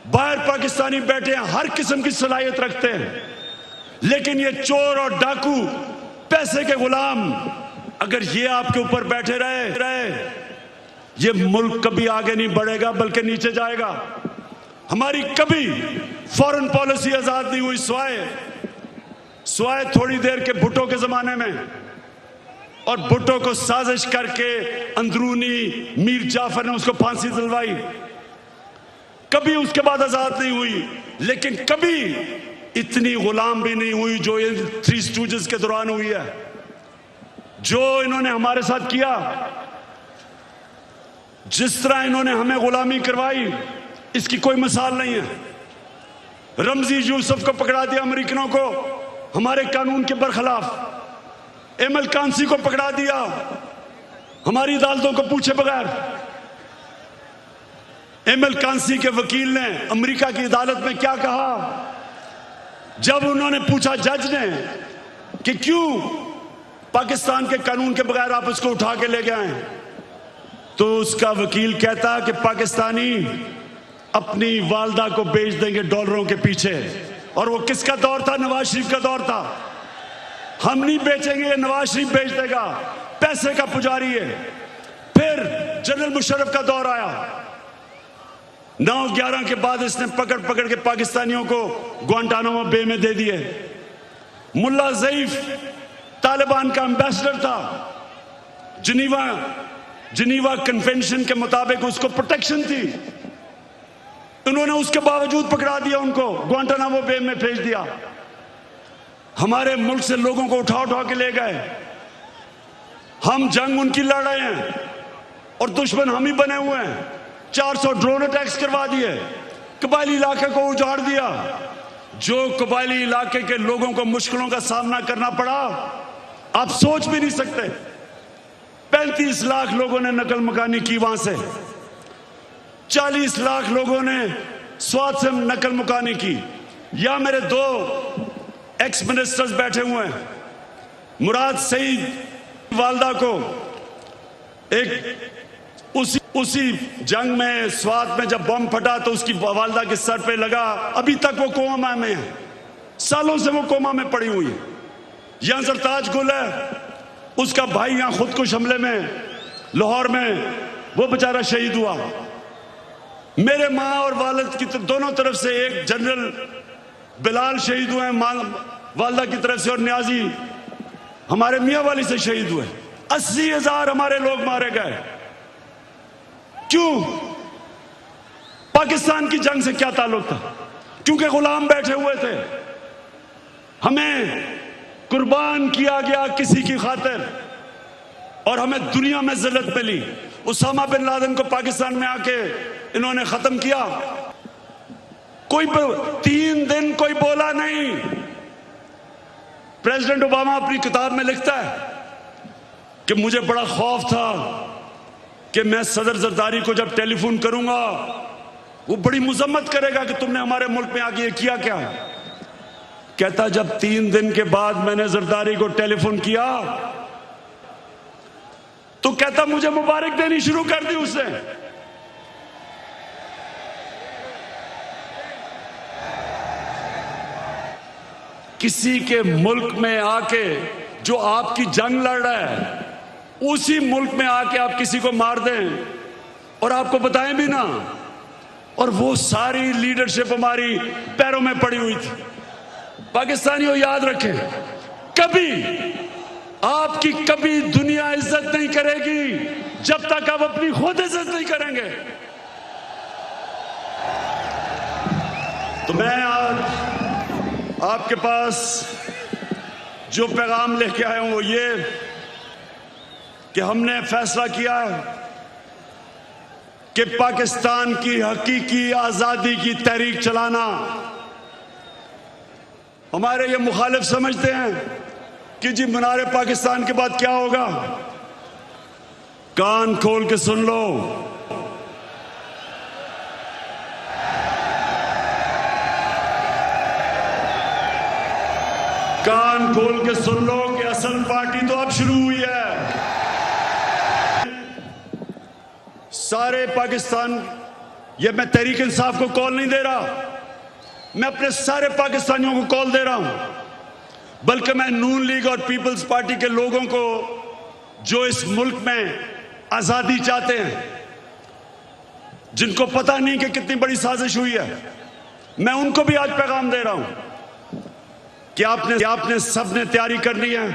बाहर पाकिस्तानी बैठे हैं, हर किस्म की सलाहियत रखते हैं, लेकिन ये चोर और डाकू, पैसे के गुलाम, अगर ये आपके ऊपर बैठे रहे, ये मुल्क कभी आगे नहीं बढ़ेगा बल्कि नीचे जाएगा। हमारी कभी फॉरेन पॉलिसी आजाद नहीं हुई। स्वाय थोड़ी देर के भुट्टो के जमाने में, और भुट्टो को साजिश करके अंदरूनी मीर जाफर ने उसको फांसी दिलवाई। कभी उसके बाद आजाद नहीं हुई, लेकिन कभी इतनी गुलाम भी नहीं हुई जो ये 3 स्टूजेस के दौरान हुई है। जो इन्होंने हमारे साथ किया, जिस तरह इन्होंने हमें गुलामी करवाई, इसकी कोई मिसाल नहीं है। रमजी यूसुफ को पकड़ा दिया अमेरिकनों को हमारे कानून के बरखिलाफ। एमएल कांसी को पकड़ा दिया हमारी अदालतों को पूछे बगैर। एमएल कांसी के वकील ने अमेरिका की अदालत में क्या कहा, जब उन्होंने पूछा जज ने कि क्यों पाकिस्तान के कानून के बगैर आप उसको उठा के ले गए, तो उसका वकील कहता कि पाकिस्तानी अपनी वालदा को बेच देंगे डॉलरों के पीछे। और वो किसका दौर था? नवाज शरीफ का दौर था। हम नहीं बेचेंगे, नवाज शरीफ बेच देगा, पैसे का पुजारी है। फिर जनरल मुशर्रफ का दौर आया, 9/11 के बाद इसने पकड़ के पाकिस्तानियों को ग्वांटानामो बे में दे दिए। मुल्ला ज़ईफ तालिबान का एम्बेसडर था, जिनीवा कन्वेंशन के मुताबिक उसको प्रोटेक्शन थी। उन्होंने उसके बावजूद पकड़ा दिया, उनको ग्वांटानामो बे में भेज दिया। हमारे मुल्क से लोगों को उठा के ले गए। हम जंग उनकी लड़ रहे हैं और दुश्मन हम ही बने हुए हैं। 400 ड्रोन अटैक्स करवा दिए, कबायली इलाके को उजाड़ दिया। जो कबायली इलाके के लोगों को मुश्किलों का सामना करना पड़ा, आप सोच भी नहीं सकते। 35 लाख लोगों ने नकल मकानी की वहां से, 40 लाख लोगों ने स्वात से नकल मुकानी की। या मेरे 2 एक्स मिनिस्टर्स बैठे हुए हैं, मुराद सईद वालदा को एक उसी जंग में स्वात में जब बम फटा तो उसकी वालदा के सर पे लगा, अभी तक वो कोमा में है, सालों से वो कोमा में पड़ी हुई है। यहां सरताज गुल है, उसका भाई यहां खुदकुश हमले में लाहौर में वो बेचारा शहीद हुआ। मेरे माँ और वालिद की दोनों तरफ से एक जनरल बिलाल शहीद हुए वालदा की तरफ से, और न्याजी हमारे मियाँ वाली से शहीद हुए। 80,000 हमारे लोग मारे गए। क्यों? पाकिस्तान की जंग से क्या ताल्लुक था? क्योंकि गुलाम बैठे हुए थे। हमें कुर्बान किया गया किसी की खातिर और हमें दुनिया में जिल्लत मिली। उसामा बिन लादेन को पाकिस्तान में आके इन्होंने खत्म किया। कोई 3 दिन कोई बोला नहीं। प्रेसिडेंट ओबामा अपनी किताब में लिखता है कि मुझे बड़ा खौफ था कि मैं सदर जरदारी को जब टेलीफोन करूंगा वो बड़ी मुजम्मत करेगा कि तुमने हमारे मुल्क में आके ये किया क्या। कहता जब 3 दिन के बाद मैंने जरदारी को टेलीफोन किया तो कहता मुझे मुबारक देनी शुरू कर दी उसने। किसी के मुल्क में आके जो आपकी जंग लड़ रहा है, उसी मुल्क में आके आप किसी को मार दें और आपको बताएं भी ना, और वो सारी लीडरशिप हमारी पैरों में पड़ी हुई थी। पाकिस्तानियों, याद रखें, कभी आपकी कभी दुनिया इज्जत नहीं करेगी जब तक आप अपनी खुद इज्जत नहीं करेंगे। तो मैं आज आपके पास जो पैगाम लेके आया हूं वो ये कि हमने फैसला किया है कि पाकिस्तान की हकीकी आजादी की तहरीक चलाना। हमारे ये मुखालिफ समझते हैं कि जी मीनार पाकिस्तान के बाद क्या होगा। कान खोल के सुन लो, कान खोल के सुन लो कि असल पार्टी तो अब शुरू हुई है। सारे पाकिस्तान, ये मैं तहरीक इंसाफ को कॉल नहीं दे रहा, मैं अपने सारे पाकिस्तानियों को कॉल दे रहा हूं, बल्कि मैं नून लीग और पीपल्स पार्टी के लोगों को जो इस मुल्क में आजादी चाहते हैं, जिनको पता नहीं कि कितनी बड़ी साजिश हुई है, मैं उनको भी आज पैगाम दे रहा हूं कि आपने सबने तैयारी करनी है।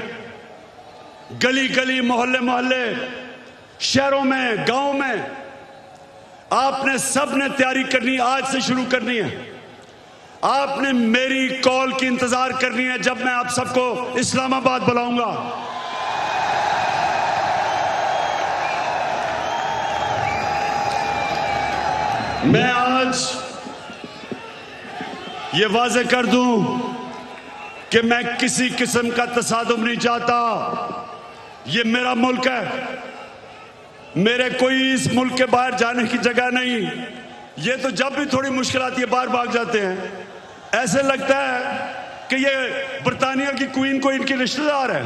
गली गली, मोहल्ले मोहल्ले, शहरों में, गांव में आपने सबने तैयारी करनी, आज से शुरू करनी है। आपने मेरी कॉल की इंतजार करनी है जब मैं आप सबको इस्लामाबाद बुलाऊंगा। मैं आज ये वाज़ेह कर दूं कि मैं किसी किस्म का तसादुम नहीं चाहता। ये मेरा मुल्क है, मेरे कोई इस मुल्क के बाहर जाने की जगह नहीं। ये तो जब भी थोड़ी मुश्किल आती है बाहर भाग जाते हैं। ऐसे लगता है कि ये बरतानिया की क्वीन को इनके रिश्तेदार है,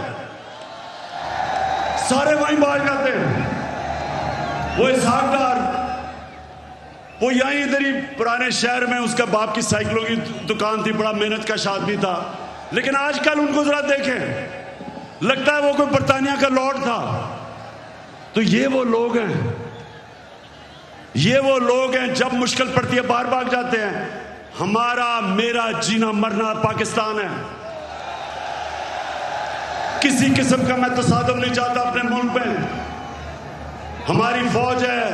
सारे वहीं भाग जाते हैं। वो इसहाक डार, वो यहीं इधर ही पुराने शहर में उसका बाप की साइकिलों की दुकान थी, बड़ा मेहनत का आदमी था, लेकिन आजकल उनको जरा देखें, लगता है वो कोई बरतानिया का लॉर्ड था। तो ये वो लोग हैं, ये वो लोग हैं जब मुश्किल पड़ती है बाहर भाग जाते हैं। हमारा मेरा जीना मरना पाकिस्तान है। किसी किस्म का मैं तसादुम नहीं चाहता अपने मुल्क में। हमारी फौज है,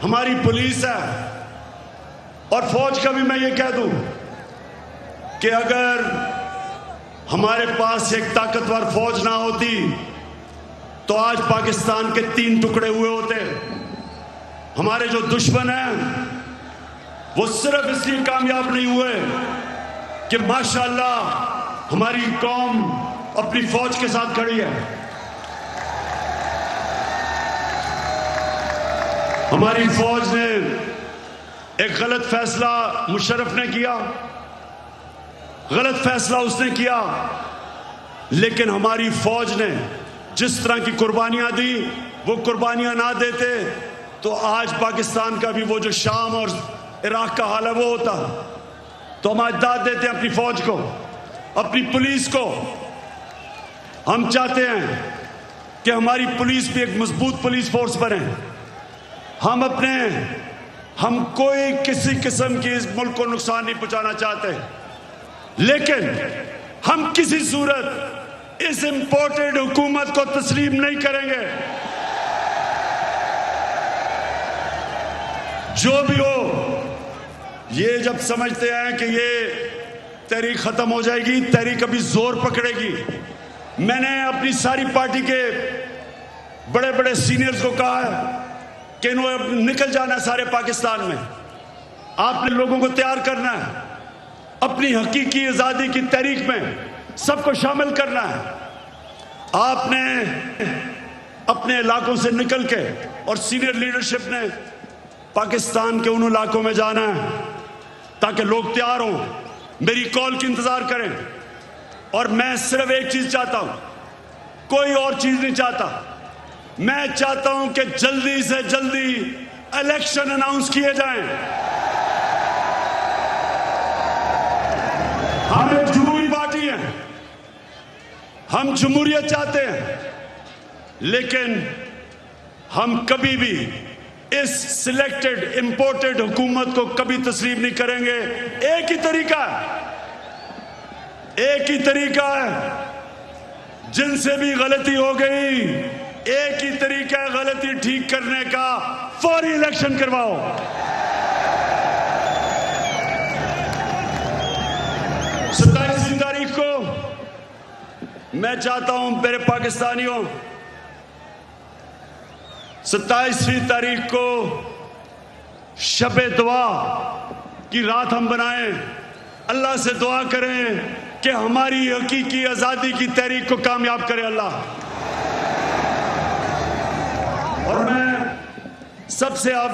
हमारी पुलिस है, और फौज का भी मैं ये कह दूं कि अगर हमारे पास एक ताकतवर फौज ना होती तो आज पाकिस्तान के 3 टुकड़े हुए होते। हमारे जो दुश्मन हैं वो सिर्फ इसलिए कामयाब नहीं हुए कि माशाअल्लाह हमारी कौम अपनी फौज के साथ खड़ी है। हमारी फौज ने एक गलत फैसला मुशर्रफ ने किया, गलत फैसला उसने किया, लेकिन हमारी फौज ने जिस तरह की कुर्बानियां दी, वो कुर्बानियां ना देते तो आज पाकिस्तान का भी वो जो शाम और इराक का हाल है वो होता। तो हम आज दाद देते हैं अपनी फौज को, अपनी पुलिस को। हम चाहते हैं कि हमारी पुलिस भी एक मजबूत पुलिस फोर्स बने। हम कोई किसी किस्म की इस मुल्क को नुकसान नहीं पहुंचाना चाहते, लेकिन हम किसी सूरत इस इंपोर्टेड हुकूमत को तस्लीम नहीं करेंगे। जो भी हो, ये जब समझते हैं कि ये तहरीक खत्म हो जाएगी, तहरीक अभी जोर पकड़ेगी। मैंने अपनी सारी पार्टी के बड़े बड़े सीनियर्स को कहा है कि इन्होंने निकल जाना है सारे पाकिस्तान में। आपने लोगों को तैयार करना है, अपनी हकीकी आज़ादी की तहरीक में सबको शामिल करना है। आपने अपने इलाकों से निकल के, और सीनियर लीडरशिप ने पाकिस्तान के उन इलाकों में जाना है ताकि लोग तैयार हों, मेरी कॉल की इंतजार करें। और मैं सिर्फ एक चीज चाहता हूं, कोई और चीज नहीं चाहता। मैं चाहता हूं कि जल्दी से जल्दी इलेक्शन अनाउंस किए जाएं। हम एक जमहूरी पार्टी हैं, हम जमहूरियत चाहते हैं, लेकिन हम कभी भी इस सिलेक्टेड इंपोर्टेड हुकूमत को कभी तस्लीम नहीं करेंगे। एक ही तरीका है, जिनसे भी गलती हो गई, एक ही तरीका है गलती ठीक करने का, फौरी इलेक्शन करवाओ। 27 तारीख को मैं चाहता हूं मेरे पाकिस्तानियों, 27वीं तारीख को शबे दुआ की रात हम बनाएं, अल्लाह से दुआ करें कि हमारी हकीकी आज़ादी की तहरीक को कामयाब करे अल्लाह। और मैं सबसे अब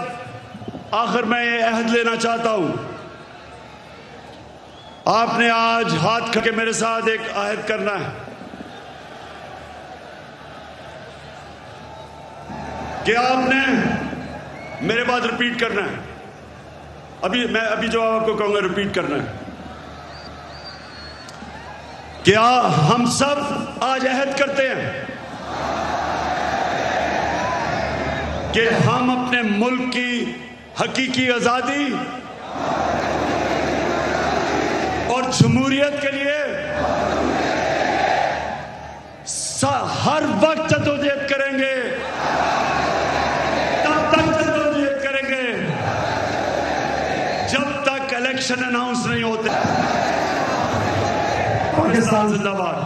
आखिर में ये अहद लेना चाहता हूं, आपने आज हाथ करके मेरे साथ एक अहद करना है कि आपने मेरे बाद रिपीट करना है। अभी जो आपको कहूंगा रिपीट करना है। क्या हम सब आज अहद करते हैं कि हम अपने मुल्क की हकीकी आजादी और जमहूरियत के लिए हर वक्त जद्दोजहद करेंगे, तब तक जद्दोजहद करेंगे जब तक इलेक्शन अनाउंस नहीं होते। पाकिस्तान जिंदाबाद।